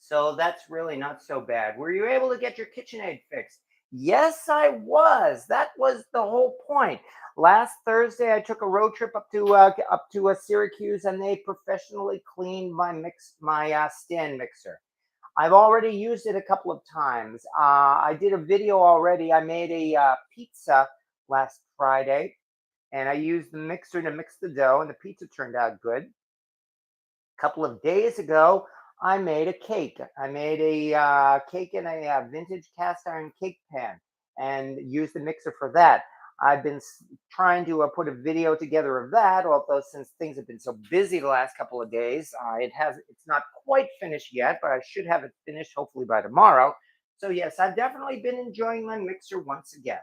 Speaker 1: So that's really not so bad. Were you able to get your KitchenAid fixed? Yes, I was. That was the whole point. Last Thursday, I took a road trip up to Syracuse, and they professionally cleaned my stand mixer. I've already used it a couple of times. I did a video already. I made a pizza last Friday, and I used the mixer to mix the dough, and the pizza turned out good. A couple of days ago, I made a cake. I made a cake in a vintage cast iron cake pan and used the mixer for that. I've been trying to put a video together of that, although since things have been so busy the last couple of days, it's not quite finished yet, but I should have it finished hopefully by tomorrow. So yes, I've definitely been enjoying my mixer once again.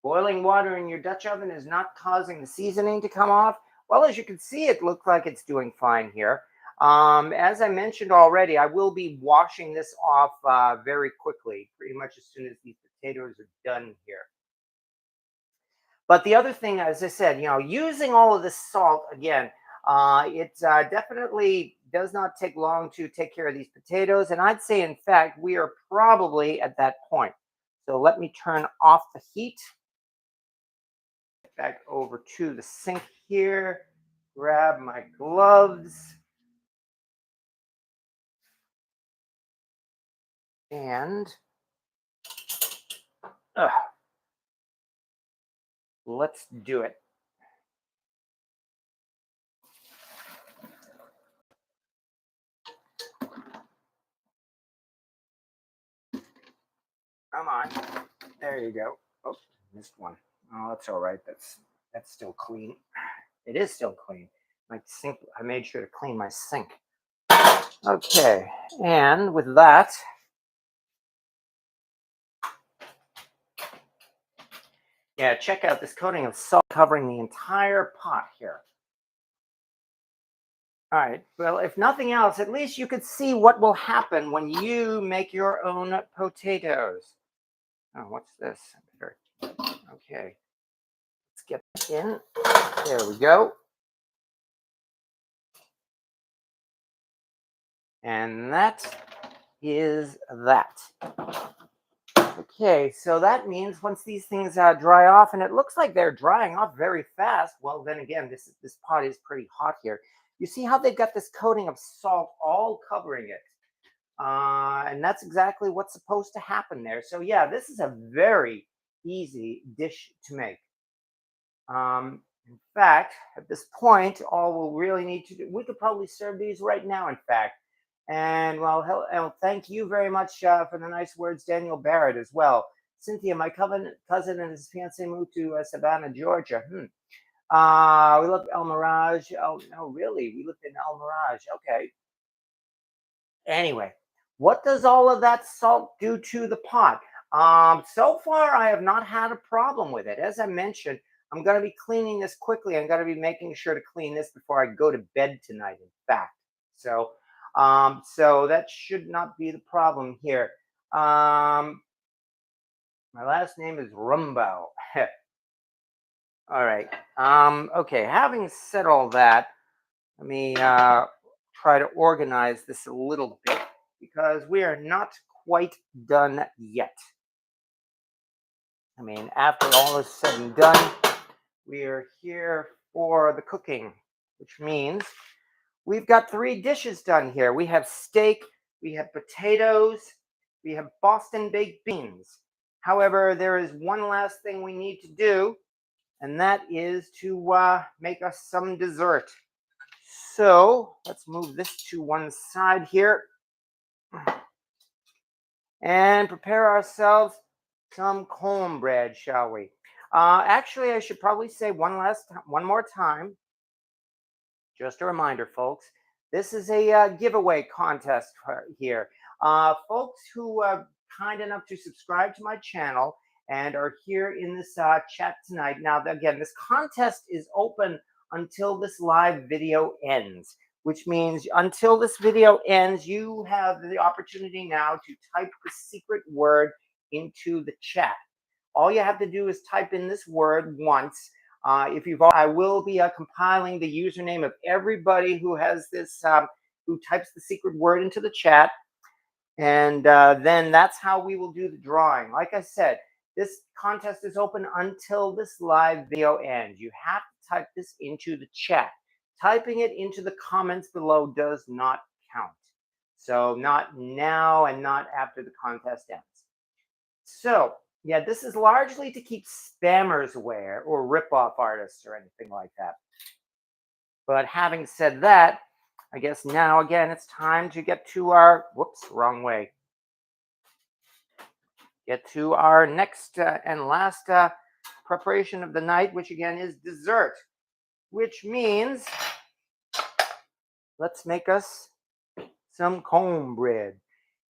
Speaker 1: Boiling water in your Dutch oven is not causing the seasoning to come off. Well, as you can see, it looks like it's doing fine here. As I mentioned already, I will be washing this off very quickly, pretty much as soon as these potatoes are done here. But the other thing, as I said, using all of this salt again, it definitely does not take long to take care of these potatoes. And I'd say, in fact, we are probably at that point. So let me turn off the heat. Back over to the sink here, grab my gloves, and let's do it. Come on. There you go. Oh, missed one. Oh, that's all right. That's still clean. It is still clean. My sink, I made sure to clean my sink. Okay, and with that, yeah, check out this coating of salt covering the entire pot here. All right, well, if nothing else, at least you could see what will happen when you make your own potatoes. Oh, what's this? Okay, let's get in. There we go. And that is that. Okay, so that means once these things dry off, and it looks like they're drying off very fast. Well, then again, this pot is pretty hot here. You see how they've got this coating of salt all covering it. And that's exactly what's supposed to happen there. So yeah, this is a very easy dish to make. In fact, at this point, all we'll really need to do, we could probably serve these right now, in fact. And well, thank you very much for the nice words, Daniel Barrett, as well. Cynthia, my cousin and his fiance moved to Savannah, Georgia. We live in El Mirage. Oh, no, really? We lived in El Mirage. Okay. Anyway, what does all of that salt do to the pot? So far, I have not had a problem with it. As I mentioned, I'm going to be cleaning this quickly. I'm going to be making sure to clean this before I go to bed tonight, in fact. So that should not be the problem here. My last name is Rumbo. All right. Okay. Having said all that, let me try to organize this a little bit because we are not quite done yet. I mean, after all is said and done, we are here for the cooking, which means we've got 3 dishes done here. We have steak, we have potatoes, we have Boston baked beans. However, there is one last thing we need to do, and that is to make us some dessert. So let's move this to one side here and prepare ourselves some cornbread, shall we? Actually, I should probably say one more time. Just a reminder, folks, this is a giveaway contest here. Folks who are kind enough to subscribe to my channel and are here in this chat tonight. Now, again, this contest is open until this live video ends, which means until this video ends, you have the opportunity now to type the secret word into the chat. All you have to do is type in this word once. If you've, I will be compiling the username of everybody who has this, who types the secret word into the chat. And then that's how we will do the drawing. Like I said, this contest is open until this live video ends. You have to type this into the chat. Typing it into the comments below does not count. So not now and not after the contest ends. So yeah, this is largely to keep spammers away or rip-off artists or anything like that. But having said that, I guess now again it's time to get to our, whoops, wrong way. Get to our next and last preparation of the night, which again is dessert, which means let's make us some cornbread.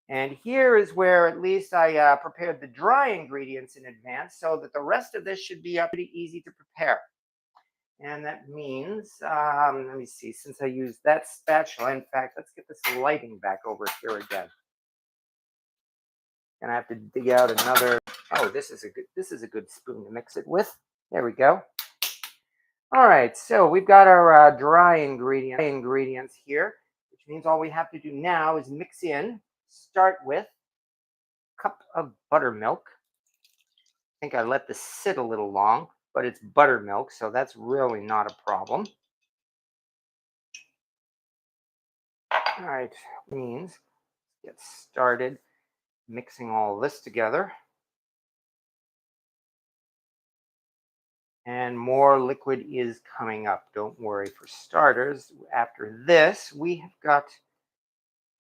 Speaker 1: And here is where at least I prepared the dry ingredients in advance so that the rest of this should be pretty easy to prepare. And that means, let me see, since I used that spatula, in fact, let's get this lighting back over here again. And I have to dig out another, oh, this is a good spoon to mix it with. There we go. All right, so we've got our dry ingredients here, which means all we have to do now is mix in. Start with a cup of buttermilk. I think I let this sit a little long, but it's buttermilk, so that's really not a problem. All right, means get started mixing all this together. And more liquid is coming up. Don't worry. For starters, after this, we have got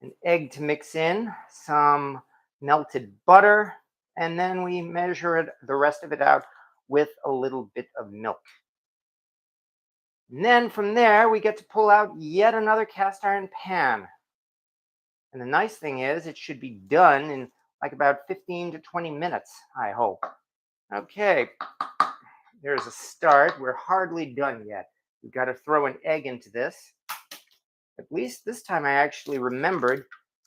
Speaker 1: an egg to mix in, some melted butter, and then we measure the rest of it out with a little bit of milk. And then from there, we get to pull out yet another cast iron pan. And the nice thing is it should be done in like about 15 to 20 minutes, I hope. Okay. There's a start. We're hardly done yet. We've got to throw an egg into this. At least this time I actually remembered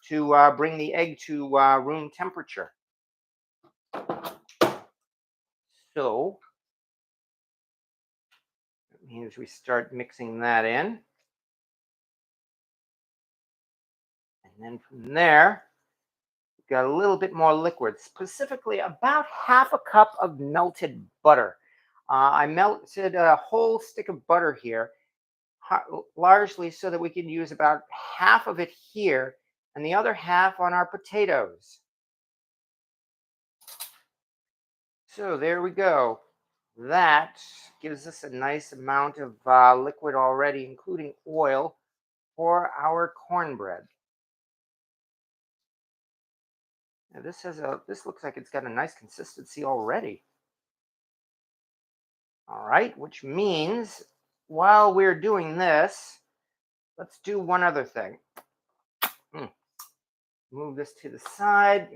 Speaker 1: to bring the egg to room temperature. So that means we start mixing that in. And then from there, we've got a little bit more liquid, specifically about half a cup of melted butter. I melted a whole stick of butter here, largely so that we can use about half of it here and the other half on our potatoes. So there we go. That gives us a nice amount of liquid already, including oil, for our cornbread. Now this looks like it's got a nice consistency already. All right, which means while we're doing this, let's do one other thing. Move this to the side.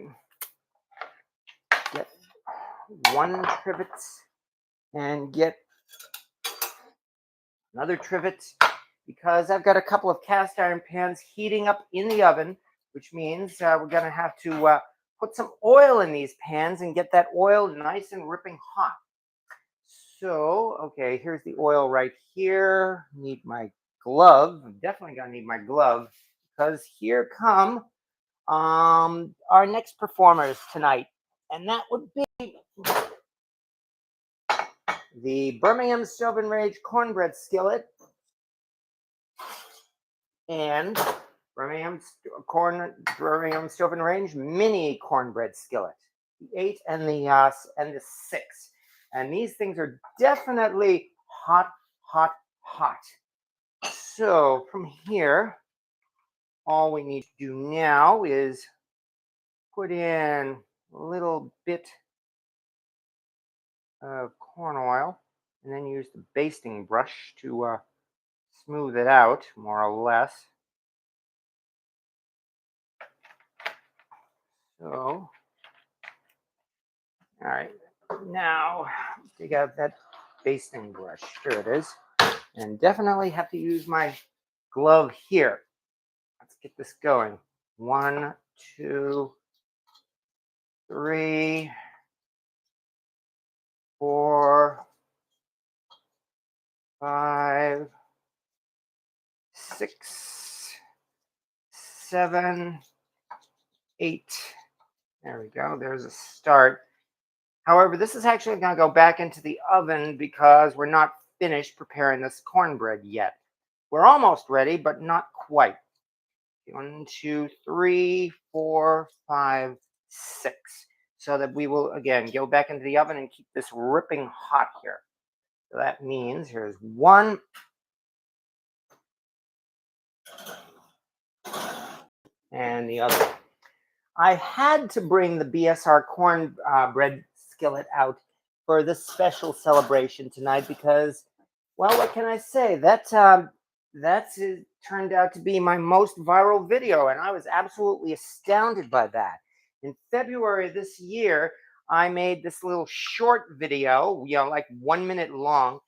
Speaker 1: Get one trivet and get another trivet, because I've got a couple of cast iron pans heating up in the oven, which means we're going to have to put some oil in these pans and get that oil nice and ripping hot. So, okay, here's the oil right here. Need my glove. I'm definitely going to need my glove, because here come our next performers tonight. And that would be the Birmingham Stove Range cornbread skillet and Birmingham Stove Range mini cornbread skillet, the 8 and the 6. And these things are definitely hot, hot, hot. So from here, all we need to do now is put in a little bit of corn oil and then use the basting brush to smooth it out, more or less. So, all right, now take out that basting brush. Here it is. And definitely have to use my glove here. Let's get this going. 1, 2, 3, 4, 5, 6, 7, 8. There we go. There's a start. However, this is actually going to go back into the oven because we're not finished preparing this cornbread yet. We're almost ready, but not quite. 1, 2, 3, 4, 5, 6. So that we will, again, go back into the oven and keep this ripping hot here. So that means here's 1. And the other. I had to bring the BSR cornbread skillet out for this special celebration tonight because, well, what can I say? That's turned out to be my most viral video, and I was absolutely astounded by that. In February of this year, I made this little short video, like 1 minute long,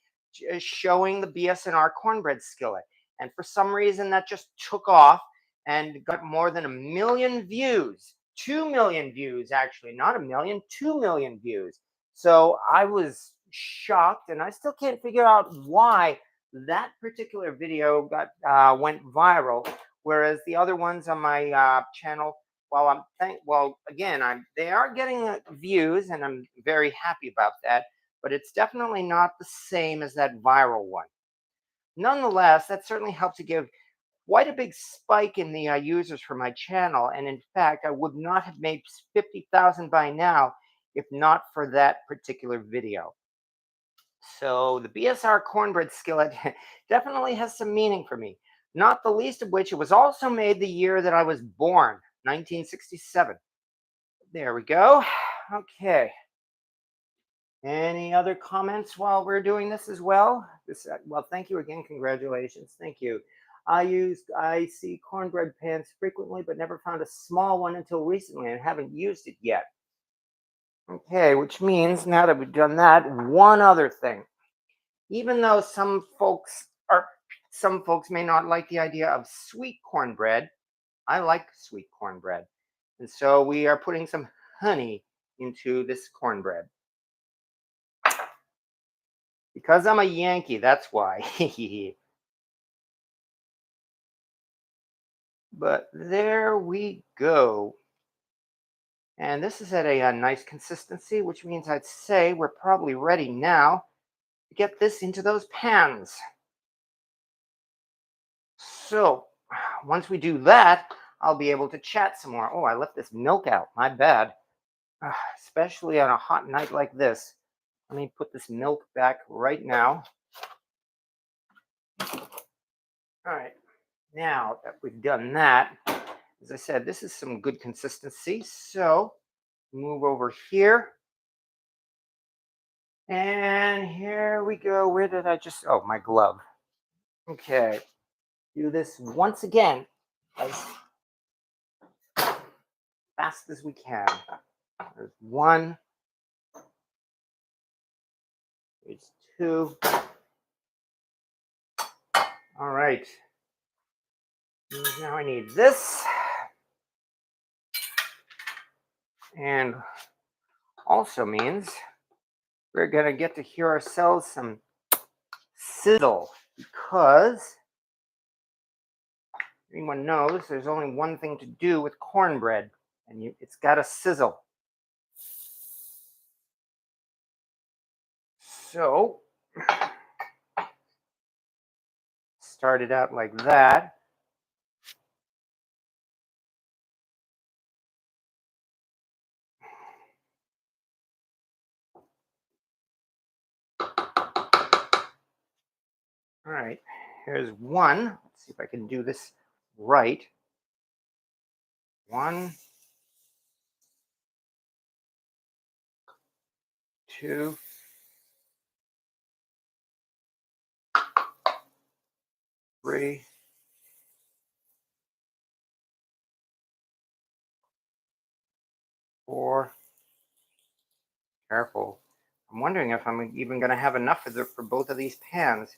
Speaker 1: showing the BSNR cornbread skillet. And for some reason, that just took off and got more than 1 million views. 2 million views, actually, not 1 million, 2 million views. So I was shocked, and I still can't figure out why that particular video went viral, whereas the other ones on my channel, they are getting views, and I'm very happy about that. But it's definitely not the same as that viral one. Nonetheless, that certainly helped to give quite a big spike in the users for my channel. And in fact, I would not have made 50,000 by now if not for that particular video. So the BSR cornbread skillet definitely has some meaning for me, not the least of which it was also made the year that I was born, 1967. There we go. Okay. Any other comments while we're doing this as well? Well, thank you again. Congratulations. Thank you. I see cornbread pans frequently, but never found a small one until recently and haven't used it yet. Okay, which means now that we've done that, one other thing. Even though some folks may not like the idea of sweet cornbread, I like sweet cornbread. And so we are putting some honey into this cornbread. Because I'm a Yankee, that's why. But there we go. And this is at a nice consistency, which means I'd say we're probably ready now to get this into those pans. So once we do that, I'll be able to chat some more. Oh, I left this milk out. My bad. Especially on a hot night like this. Let me put this milk back right now. All right. Now that we've done that, as I said, this is some good consistency. So move over here. And here we go. Where did I just, oh, my glove. Okay. Do this once again as fast as we can. There's 1. There's 2. All right. Now I need this. And also means we're going to get to hear ourselves some sizzle because anyone knows there's only one thing to do with cornbread, and it's got to sizzle. So start it out like that. All right, here's 1. Let's see if I can do this right. 1, 2, 3, 4. Careful. I'm wondering if I'm even going to have enough for both of these pans.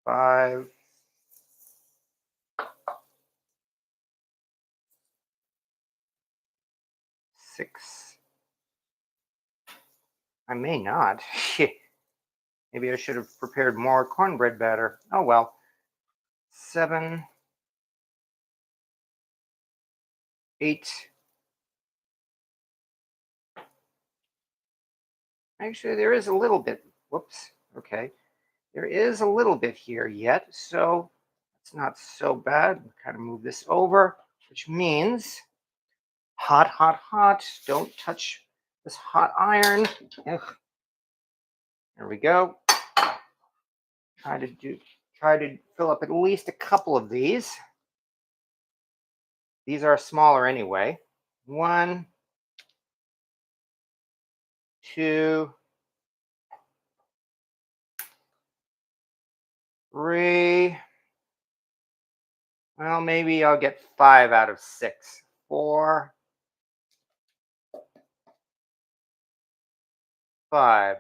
Speaker 1: 5. 6. I may not. Maybe I should have prepared more cornbread batter. Oh well. 7, 8. Actually, there is a little bit. Whoops. Okay. There is a little bit here yet, so it's not so bad. Kind of move this over, which means hot, hot, hot. Don't touch this hot iron. Ugh. There we go. Try to fill up at least a couple of these. These are smaller anyway. 1, 2, 3. Well, maybe I'll get 5 out of 6. 4, 5.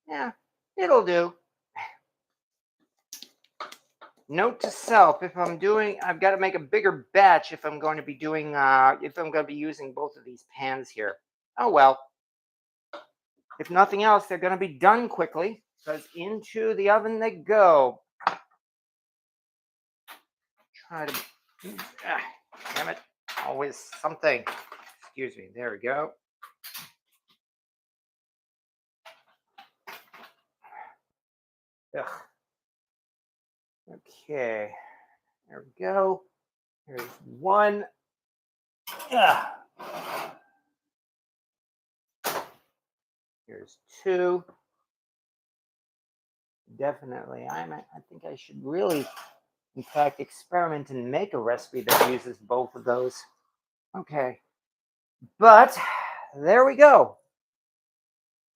Speaker 1: Yeah, it'll do. Note to self: I've got to make a bigger batch if I'm going to be using both of these pans here. Oh well. If nothing else, they're going to be done quickly because into the oven they go. Try to. Damn it! Always something. Excuse me. There we go. Ugh. Okay. There we go. Here's 1. Ugh. Here's 2. Definitely. I think I should really, in fact, experiment and make a recipe that uses both of those. Okay. But there we go.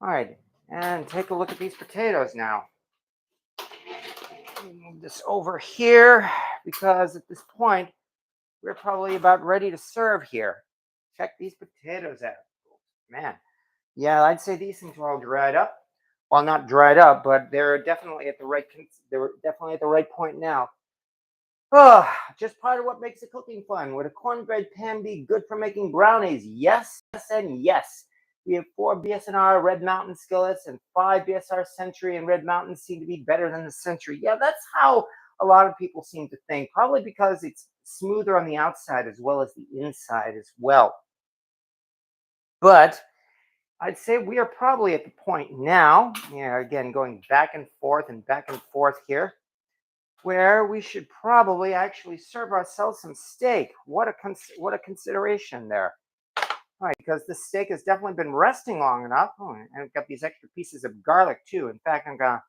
Speaker 1: All right. And take a look at these potatoes now. Move this over here because at this point, we're probably about ready to serve here. Check these potatoes out. Man. Yeah, I'd say these things are all dried up. Well, not dried up, but they're definitely at the right point now. Oh, just part of what makes the cooking fun. Would a cornbread pan be good for making brownies? Yes, and yes. We have 4 BS&R Red Mountain skillets and 5 BSR Century, and Red Mountain seem to be better than the Century. Yeah, that's how a lot of people seem to think, probably because it's smoother on the outside as well as the inside as well. But I'd say we are probably at the point now, again, going back and forth here, where we should probably actually serve ourselves some steak. What a consideration there. All right, because the steak has definitely been resting long enough. Oh, and I've got these extra pieces of garlic too. In fact, I'm gonna,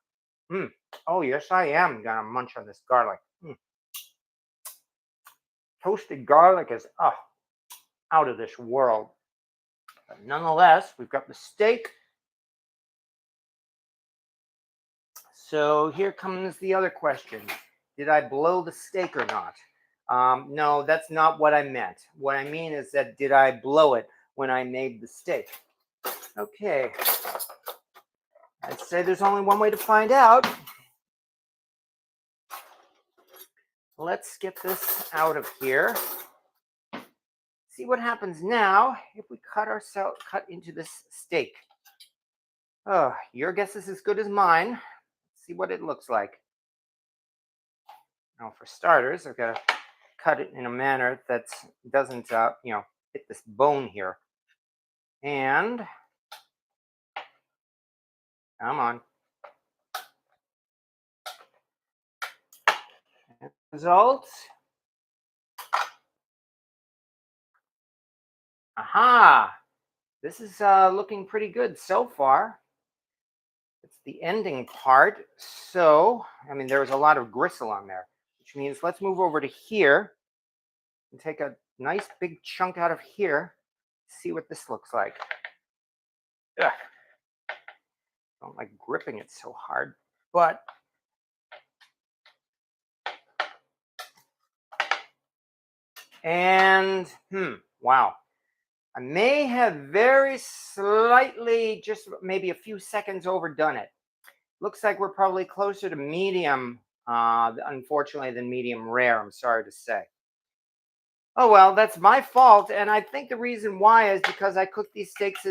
Speaker 1: oh yes, I am gonna munch on this garlic. Toasted garlic is out of this world. But nonetheless, we've got the steak. So here comes the other question. Did I blow the steak or not? No, that's not what I meant. What I mean is that did I blow it when I made the steak? Okay. I'd say there's only one way to find out. Let's get this out of here. See what happens now if we cut into this steak. Oh, your guess is as good as mine. Let's see what it looks like. Now, for starters, I've got to cut it in a manner that doesn't, hit this bone here. And come on. Results. Aha! This is looking pretty good so far. It's the ending part. So, there was a lot of gristle on there, which means let's move over to here and take a nice big chunk out of here. See what this looks like. Ugh. Don't like gripping it so hard, but wow. I may have very slightly, just maybe a few seconds overdone it. Looks like we're probably closer to medium, unfortunately, than medium rare, I'm sorry to say. Oh well, that's my fault, and I think the reason why is because I cooked these steaks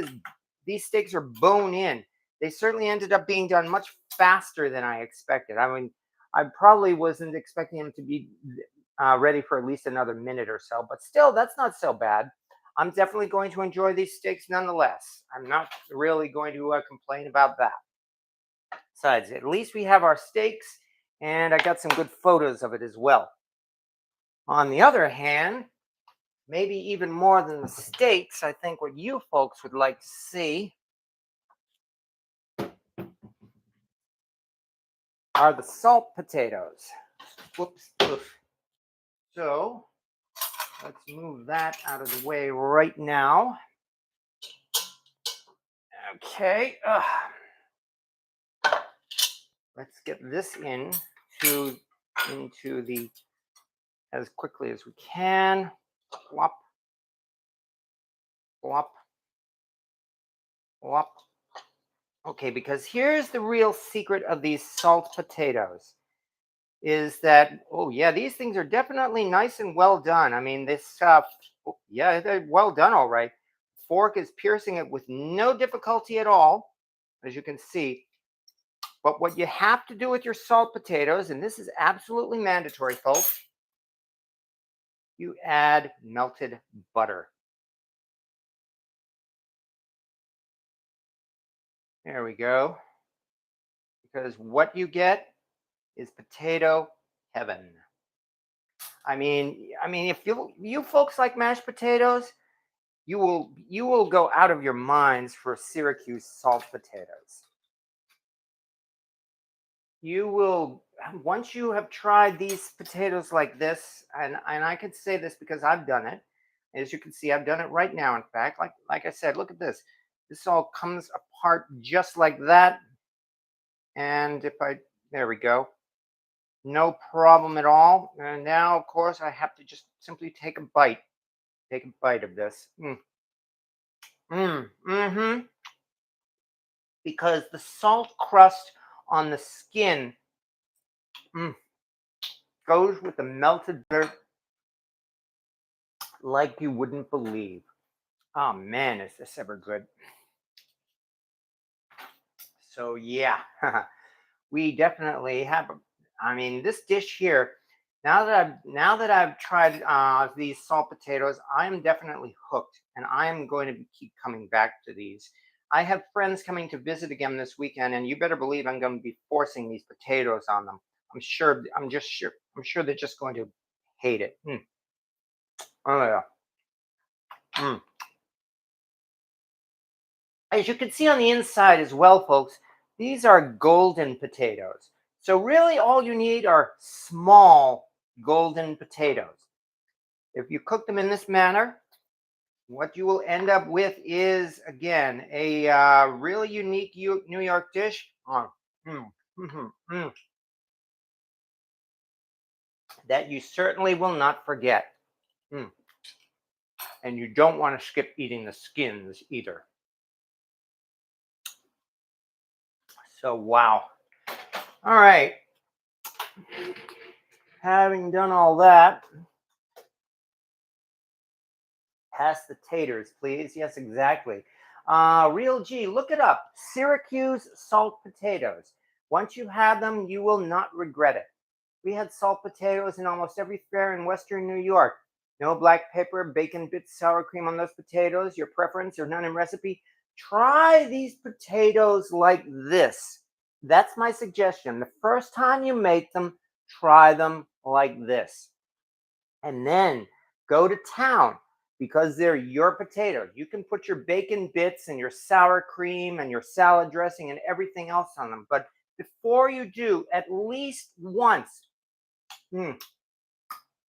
Speaker 1: are bone in. They certainly ended up being done much faster than I expected. I mean, I probably wasn't expecting them to be ready for at least another minute or so, but still, that's not so bad. I'm definitely going to enjoy these steaks nonetheless. I'm not really going to complain about that. Besides, at least we have our steaks, and I got some good photos of it as well. On the other hand, maybe even more than the steaks, I think what you folks would like to see are the salt potatoes. Whoops. Oof. So let's move that out of the way right now. Okay. Let's get this into the as quickly as we can. Flop, flop, flop. Okay, because here's the real secret of these salt potatoes is that, oh yeah, these things are definitely nice and well done. I mean, yeah, they're well done, all right. Fork is piercing it with no difficulty at all, as you can see. But what you have to do with your salt potatoes, and this is absolutely mandatory, folks, you add melted butter. There we go. Because what you get is potato heaven. I mean, if you folks like mashed potatoes, you will go out of your minds for Syracuse salt potatoes. You will once you have tried these potatoes like this, and I can say this because I've done it. As you can see, I've done it right now. In fact, like I said, look at this. This all comes apart just like that. And if I there we go. No problem at all. And now, of course, I have to just simply take a bite. Take a bite of this. Mm-hmm. Because the salt crust on the skin mm, goes with the melted butter like you wouldn't believe. Oh man, is this ever good? So yeah, we definitely have. I mean, this dish here. Now that I've tried these salt potatoes, I am definitely hooked, and I am going to keep coming back to these. I have friends coming to visit again this weekend, and you better believe I'm going to be forcing these potatoes on them. I'm sure. I'm just sure. I'm sure they're just going to hate it. Oh yeah. Mm. As you can see on the inside as well, folks, these are golden potatoes. So really all you need are small golden potatoes. If you cook them in this manner, what you will end up with is, again, a really unique New York dish mm, mhm, mm, that you certainly will not forget. Mm. And you don't want to skip eating the skins either. So, wow. All right. Having done all that, pass the taters, please. Yes, exactly. Real G, look it up. Syracuse salt potatoes. Once you have them, you will not regret it. We had salt potatoes in almost every fair in Western New York. No black pepper, bacon bits, sour cream on those potatoes, your preference or none in recipe. Try these potatoes like this. That's my suggestion. The first time you make them, try them like this. And then go to town because they're your potatoes. You can put your bacon bits and your sour cream and your salad dressing and everything else on them. But before you do, at least once, mm,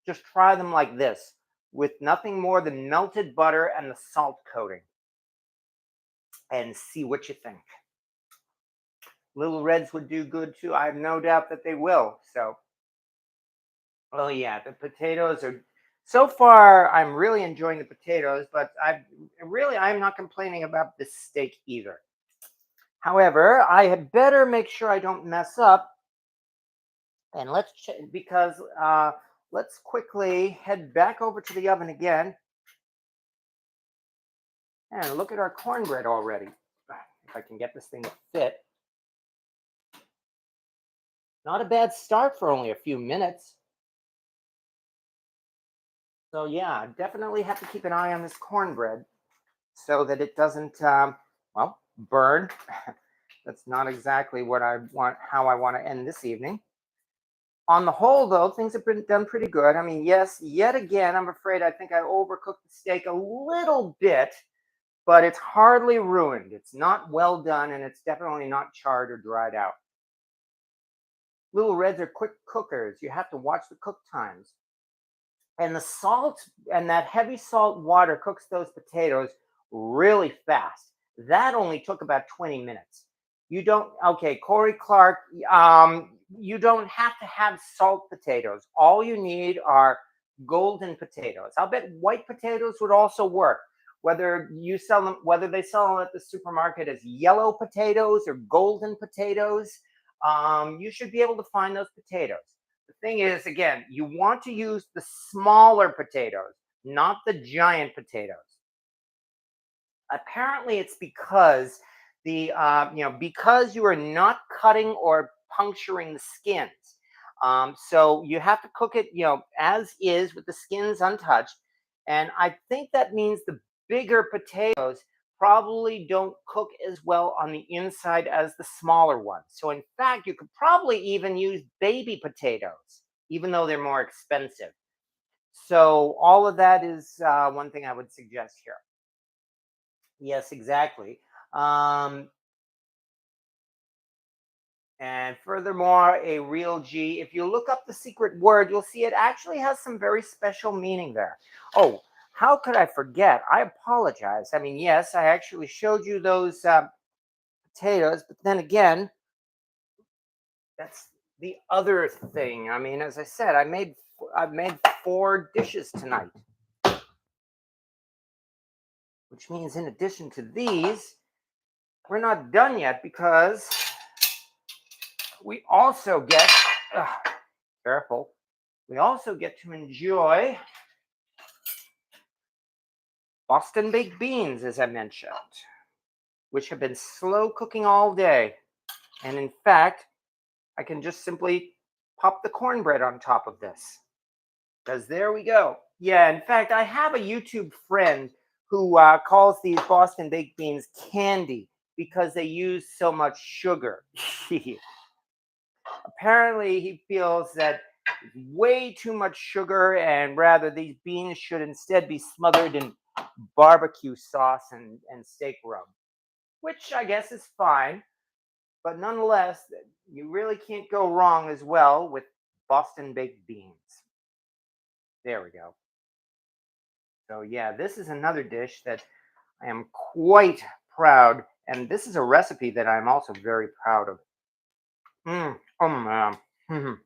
Speaker 1: just try them like this with nothing more than melted butter and the salt coating and see what you think. Little Reds would do good too. I have no doubt that they will. So, oh yeah, the potatoes are so far I'm really enjoying the potatoes, but I'm not complaining about this steak either. However, I had better make sure I don't mess up, and because let's quickly head back over to the oven again and look at our cornbread already. If I can get this thing to fit. Not a bad start for only a few minutes. So yeah, definitely have to keep an eye on this cornbread so that it doesn't, well, burn. That's not exactly what I want, how I want to end this evening. On the whole, though, things have been done pretty good. I mean, yes, yet again, I'm afraid I think I overcooked the steak a little bit, but it's hardly ruined. It's not well done, and it's definitely not charred or dried out. Little Reds are quick cookers. You have to watch the cook times. And the salt and that heavy salt water cooks those potatoes really fast. That only took about 20 minutes. You don't, okay, Corey Clark, you don't have to have salt potatoes. All you need are golden potatoes. I'll bet white potatoes would also work. Whether you sell them, whether they sell them at the supermarket as yellow potatoes or golden potatoes, you should be able to find those potatoes. The thing is, again, you want to use the smaller potatoes, not the giant potatoes. Apparently, it's because because you are not cutting or puncturing the skins. So you have to cook it, as is with the skins untouched. And I think that means the bigger potatoes probably don't cook as well on the inside as the smaller ones. So in fact, you could probably even use baby potatoes, even though they're more expensive. So all of that is one thing I would suggest here. Yes, exactly. Um, and furthermore, a real G, if you look up the secret word, you'll see it actually has some very special meaning there. Oh, how could I forget? I apologize. I mean, yes, I actually showed you those potatoes, but then again, that's the other thing. I mean, as I said, I've made 4 dishes tonight, which means in addition to these, we're not done yet because we also get, ugh, careful, we also get to enjoy Boston baked beans, as I mentioned, which have been slow cooking all day. And in fact, I can just simply pop the cornbread on top of this. Because there we go. Yeah, in fact, I have a YouTube friend who calls these Boston baked beans candy because they use so much sugar. Apparently, he feels that way too much sugar, and rather these beans should instead be smothered in barbecue sauce and steak rub, which I guess is fine. But nonetheless, you really can't go wrong as well with Boston baked beans. There we go. So, yeah, this is another dish that I am quite proud, and this is a recipe that I'm also very proud of. Oh, man. Mm,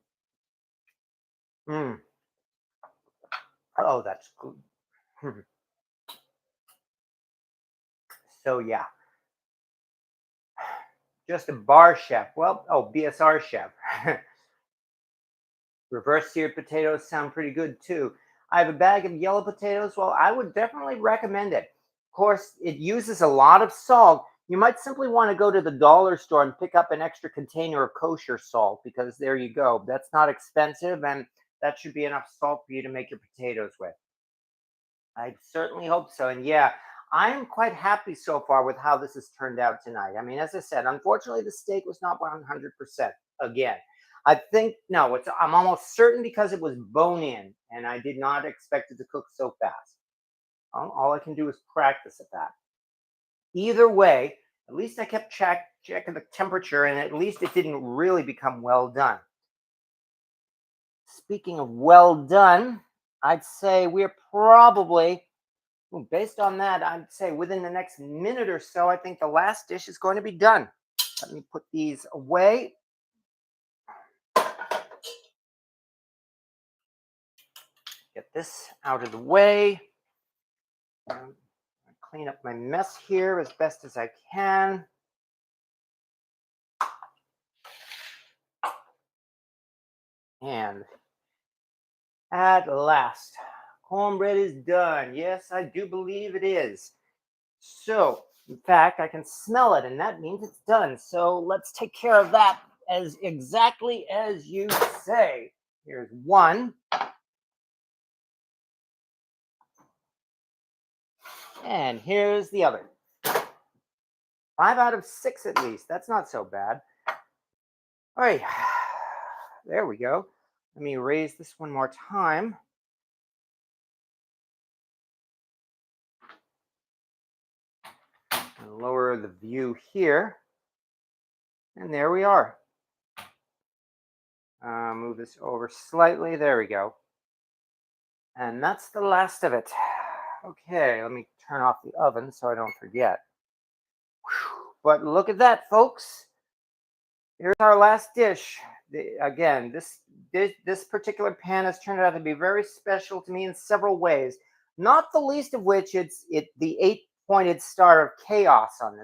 Speaker 1: mm. Oh, that's good. Mhm. So, yeah, just a bar chef. Well, oh, BSR chef. Reverse seared potatoes sound pretty good too. I have a bag of yellow potatoes. Well, I would definitely recommend it. Of course, it uses a lot of salt. You might simply want to go to the dollar store and pick up an extra container of kosher salt because there you go. That's not expensive and that should be enough salt for you to make your potatoes with. I certainly hope so. And yeah, I am quite happy so far with how this has turned out tonight. I mean, as I said, unfortunately, the steak was not 100% again. I think, no, I'm almost certain because it was bone in and I did not expect it to cook so fast. All I can do is practice at that. Either way, at least I kept checking the temperature and at least it didn't really become well done. Speaking of well done, I'd say we're probably, well, based on that, I'd say within the next minute or so, I think the last dish is going to be done. Let me put these away. Get this out of the way. Clean up my mess here as best as I can. And At last, cornbread is done. Yes, I do believe it is. So, in fact, I can smell it, and that means it's done. So let's take care of that as exactly as you say. Here's one, and here's the other. 5 out of 6 at least. That's not so bad. All right, there we go. Let me raise this one more time. And lower the view here. And there we are. Move this over slightly. There we go. And that's the last of it. Okay, let me turn off the oven so I don't forget. Whew. But look at that, folks. Here's our last dish. Again, this particular pan has turned out to be very special to me in several ways. Not the least of which it's the 8-pointed star of chaos on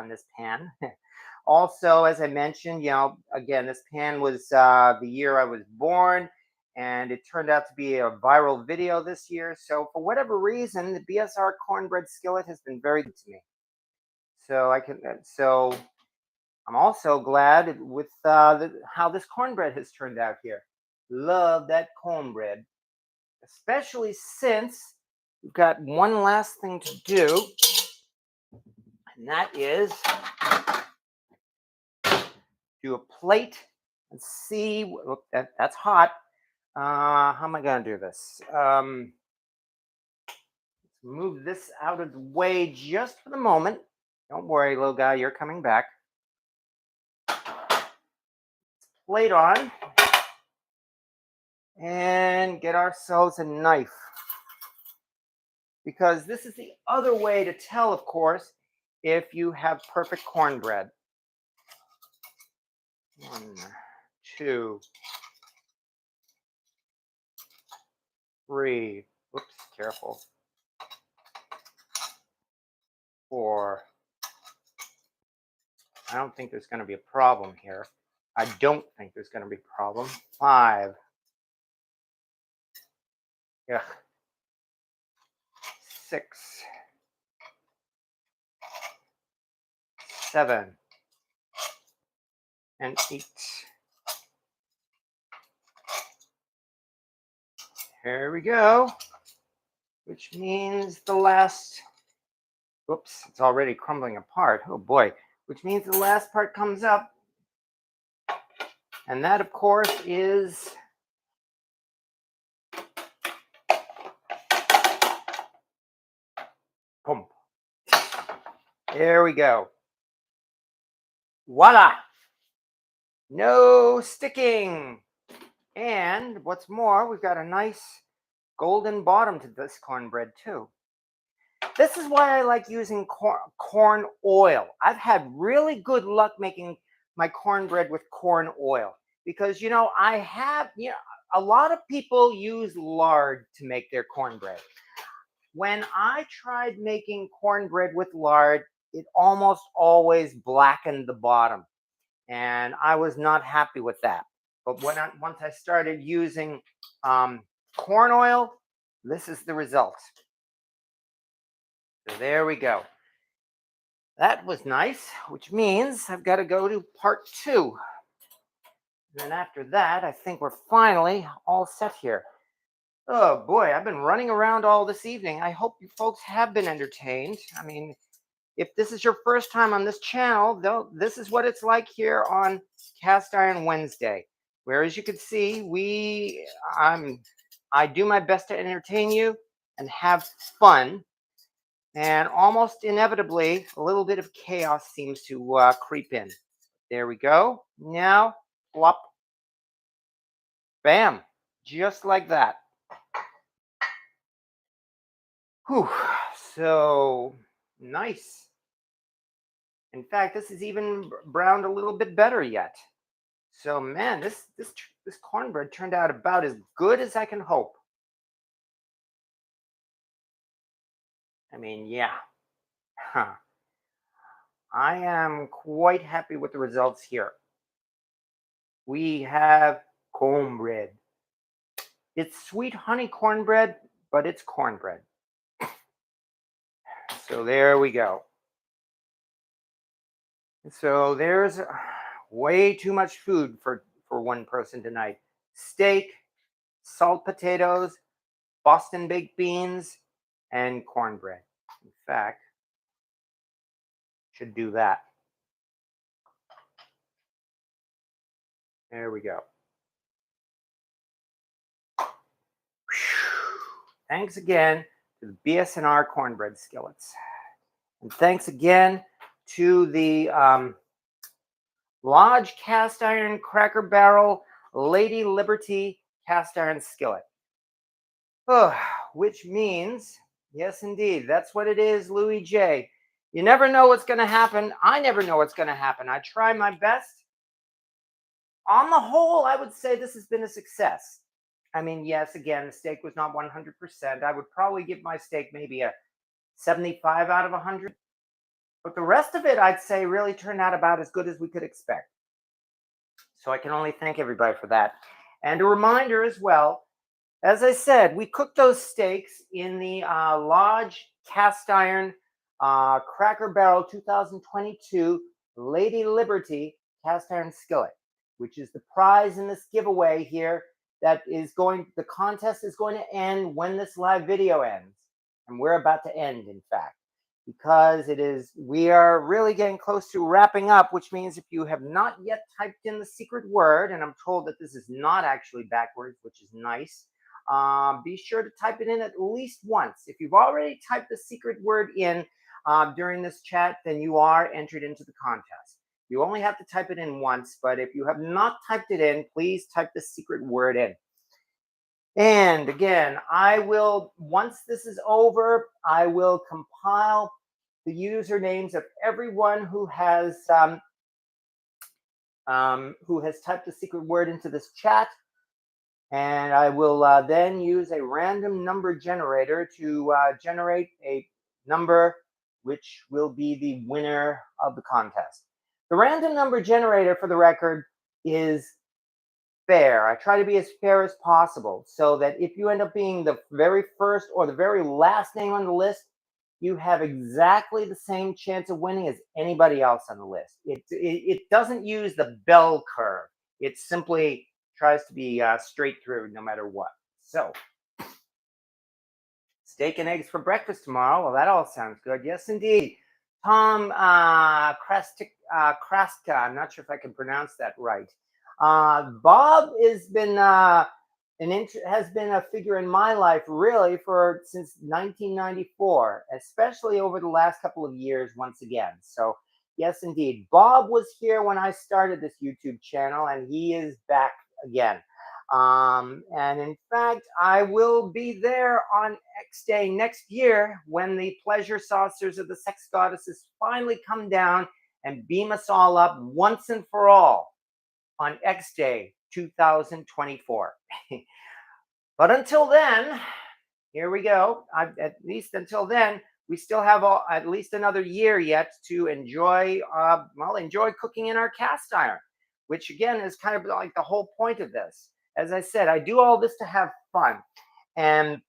Speaker 1: this pan. Also, as I mentioned, again, this pan was the year I was born, and it turned out to be a viral video this year. So for whatever reason, the BSR cornbread skillet has been very good to me. So I'm also glad with how this cornbread has turned out here. Love that cornbread, especially since we've got one last thing to do, and that is do a plate and see. That's hot. How am I going to do this? Let's move this out of the way just for the moment. Don't worry, little guy, you're coming back. Plate on. And get ourselves a knife. Because this is the other way to tell, of course, if you have perfect cornbread. 1, 2, 3. Oops, careful. 4. I don't think there's going to be a problem here. I don't think there's going to be a problem. 5. Ugh. 6. 7. And 8. Here we go. Which means the last. Whoops, it's already crumbling apart. Oh boy. Which means the last part comes up. And that, of course, is boom. There we go. Voila! No sticking. And what's more, we've got a nice golden bottom to this cornbread too. This is why I like using corn oil. I've had really good luck making my cornbread with corn oil because a lot of people use lard to make their cornbread. When I tried making cornbread with lard, it almost always blackened the bottom, and I was not happy with that. But once I started using corn oil, this is the result. So there we go. That was nice, which means I've got to go to part 2. And then after that, I think we're finally all set here. Oh boy, I've been running around all this evening. I hope you folks have been entertained. I mean, if this is your first time on this channel, though, this is what it's like here on Cast Iron Wednesday. Where, as you can see, I do my best to entertain you and have fun. And almost inevitably, a little bit of chaos seems to creep in. There we go. Now, flop, bam, just like that. Whew, so nice. In fact, this is even browned a little bit better yet. So man, this cornbread turned out about as good as I can hope. I mean, yeah. Huh. I am quite happy with the results here. We have cornbread. It's sweet honey cornbread, but it's cornbread. So there we go. So there's way too much food for one person tonight. Steak, salt potatoes, Boston baked beans, and cornbread. In fact, should do that. There we go. Thanks again to the BSNR cornbread skillets. And thanks again to the Lodge cast iron Cracker Barrel Lady Liberty cast iron skillet. Oh, which means, yes, indeed, that's what it is, Louis J. You never know what's going to happen. I never know what's going to happen. I try my best. On the whole, I would say this has been a success. I mean, yes, again, the steak was not 100%. I would probably give my steak maybe a 75 out of 100. But the rest of it, I'd say, really turned out about as good as we could expect. So I can only thank everybody for that. And a reminder as well, as I said, we cooked those steaks in the Lodge cast iron Cracker Barrel 2022 Lady Liberty cast iron skillet, which is the prize in this giveaway here. The contest is going to end when this live video ends. And we're about to end, in fact, because we are really getting close to wrapping up, which means if you have not yet typed in the secret word, and I'm told that this is not actually backwards, which is nice, be sure to type it in at least once. If you've already typed the secret word in during this chat, then you are entered into the contest. You only have to type it in once, but if you have not typed it in, please type the secret word in. And again, once this is over, I will compile the usernames of everyone who has typed the secret word into this chat. And I will then use a random number generator to generate a number which will be the winner of the contest. The random number generator, for the record, is fair. I try to be as fair as possible so that if you end up being the very first or the very last name on the list, you have exactly the same chance of winning as anybody else on the list. It doesn't use the bell curve. It simply tries to be straight through no matter what. So, steak and eggs for breakfast tomorrow. Well, that all sounds good. Yes, indeed. Tom Kraska, I'm not sure if I can pronounce that right. Bob has been a figure in my life really since 1994, especially over the last couple of years once again. So yes, indeed. Bob was here when I started this YouTube channel, and he is back again. And in fact, I will be there on X Day next year when the pleasure saucers of the sex goddesses finally come down and beam us all up once and for all on X Day 2024. But until then, here we go. At least until then, we still have at least another year yet to enjoy cooking in our cast iron, which again is kind of like the whole point of this. As I said, I do all this to have fun. And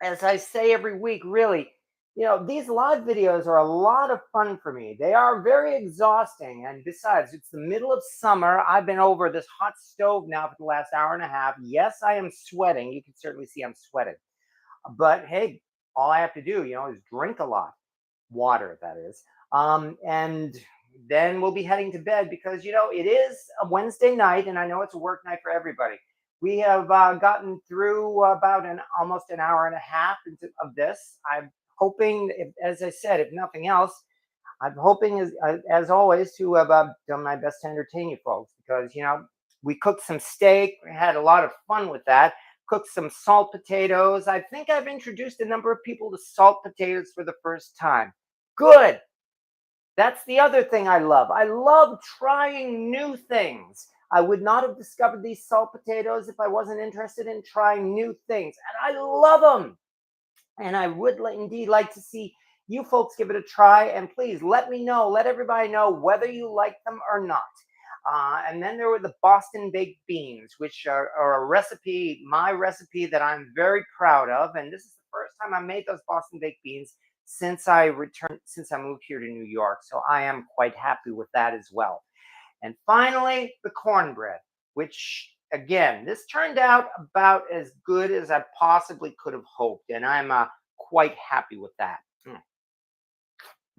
Speaker 1: as I say every week, really, these live videos are a lot of fun for me. They are very exhausting. And besides, it's the middle of summer. I've been over this hot stove now for the last hour and a half. Yes, I am sweating. You can certainly see I'm sweating. But hey, all I have to do, is drink a lot. Water, that is. And then we'll be heading to bed because, it is a Wednesday night, and I know it's a work night for everybody. We have gotten through about almost an hour and a half of this. I'm hoping, as I said, if nothing else, I'm hoping, as always, to have done my best to entertain you folks because, we cooked some steak. We had a lot of fun with that. Cooked some salt potatoes. I think I've introduced a number of people to salt potatoes for the first time. Good. That's the other thing I love. I love trying new things. I would not have discovered these salt potatoes if I wasn't interested in trying new things. And I love them. And I would indeed like to see you folks give it a try. And please let me know, let everybody know whether you like them or not. And then there were the Boston baked beans, which are a recipe, my recipe that I'm very proud of. And this is the first time I made those Boston baked beans since I moved here to New York. So I am quite happy with that as well. And finally, the cornbread, which again, this turned out about as good as I possibly could have hoped. And I'm quite happy with that.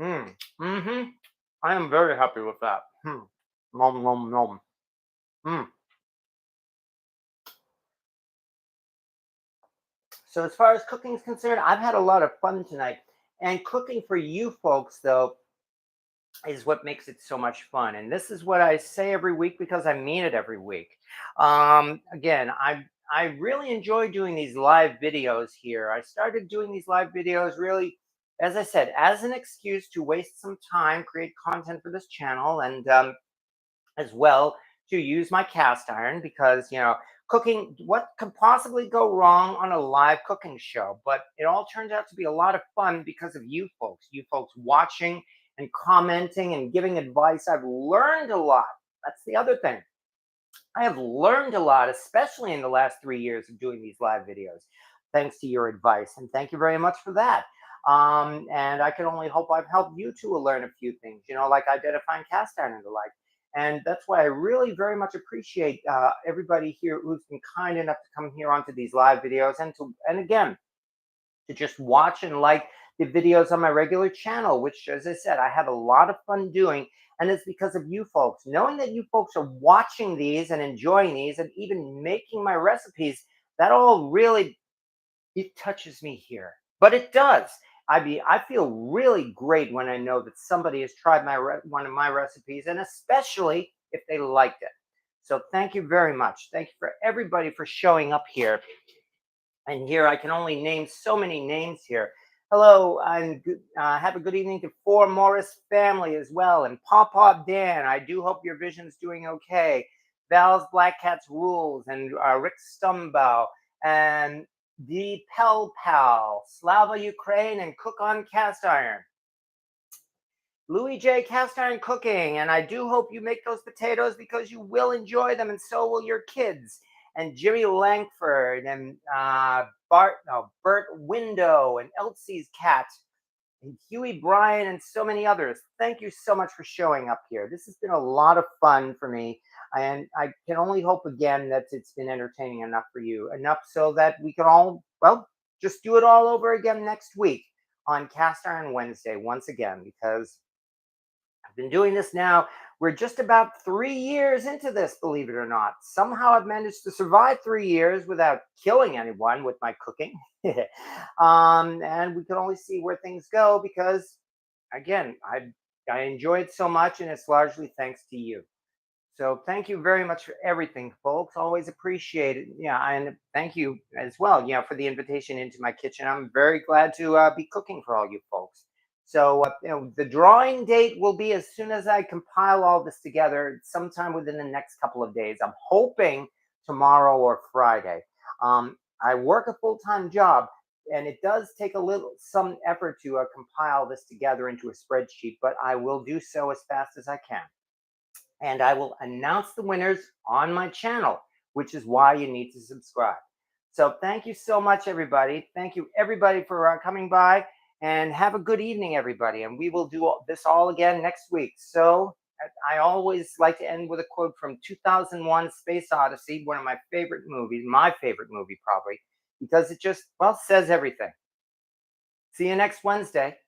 Speaker 1: Mm-hmm. I am very happy with that. Nom, nom, nom. Mm. So as far as cooking is concerned, I've had a lot of fun tonight. And cooking for you folks, though, is what makes it so much fun. And this is what I say every week because I mean it every week. Again, I really enjoy doing these live videos here. I started doing these live videos really, as I said, as an excuse to waste some time, create content for this channel, and as well to use my cast iron because cooking, what could possibly go wrong on a live cooking show? But it all turns out to be a lot of fun because of you folks watching and commenting and giving advice. I've learned a lot. That's the other thing. I have learned a lot, especially in the last 3 years of doing these live videos, thanks to your advice. And thank you very much for that. And I can only hope I've helped you to learn a few things, like identifying cast iron and the like. And that's why I really very much appreciate everybody here who's been kind enough to come here onto these live videos and again, to just watch and like the videos on my regular channel, which, as I said, I have a lot of fun doing. And it's because of you folks. Knowing that you folks are watching these and enjoying these and even making my recipes, that all really, it touches me here. But it does. I feel really great when I know that somebody has tried one of my recipes, and especially if they liked it. So thank you very much. Thank you for everybody for showing up here. And here I can only name so many names here. Hello, and have a good evening to Four Morris family as well. And Pop Dan, I do hope your vision's doing okay. Val's Black Cats Rules and Rick Stumbow and the Pel Pal, Slava Ukraine, and Cook on Cast Iron. Louis J. Cast Iron Cooking, and I do hope you make those potatoes because you will enjoy them, and so will your kids. And Jimmy Langford and Bert Window and Elsie's Cat and Huey Bryan and so many others. Thank you so much for showing up here. This has been a lot of fun for me, and I can only hope again that it's been entertaining enough for you, enough so that we can all, just do it all over again next week on Cast Iron Wednesday once again, because I've been doing this now. We're just about 3 years into this, believe it or not. Somehow I've managed to survive 3 years without killing anyone with my cooking. And we can only see where things go because, again, I enjoy it so much, and it's largely thanks to you. So thank you very much for everything, folks. Always appreciate it. Yeah, and thank you as well, for the invitation into my kitchen. I'm very glad to be cooking for all you folks. So the drawing date will be as soon as I compile all this together, sometime within the next couple of days. I'm hoping tomorrow or Friday. I work a full-time job, and it does take some effort to compile this together into a spreadsheet, but I will do so as fast as I can. And I will announce the winners on my channel, which is why you need to subscribe. So thank you so much, everybody. Thank you, everybody, for coming by. And have a good evening, everybody. And we will do this all again next week. So I always like to end with a quote from 2001 Space Odyssey, one of my favorite movies, my favorite movie probably, because it just, says everything. See you next Wednesday.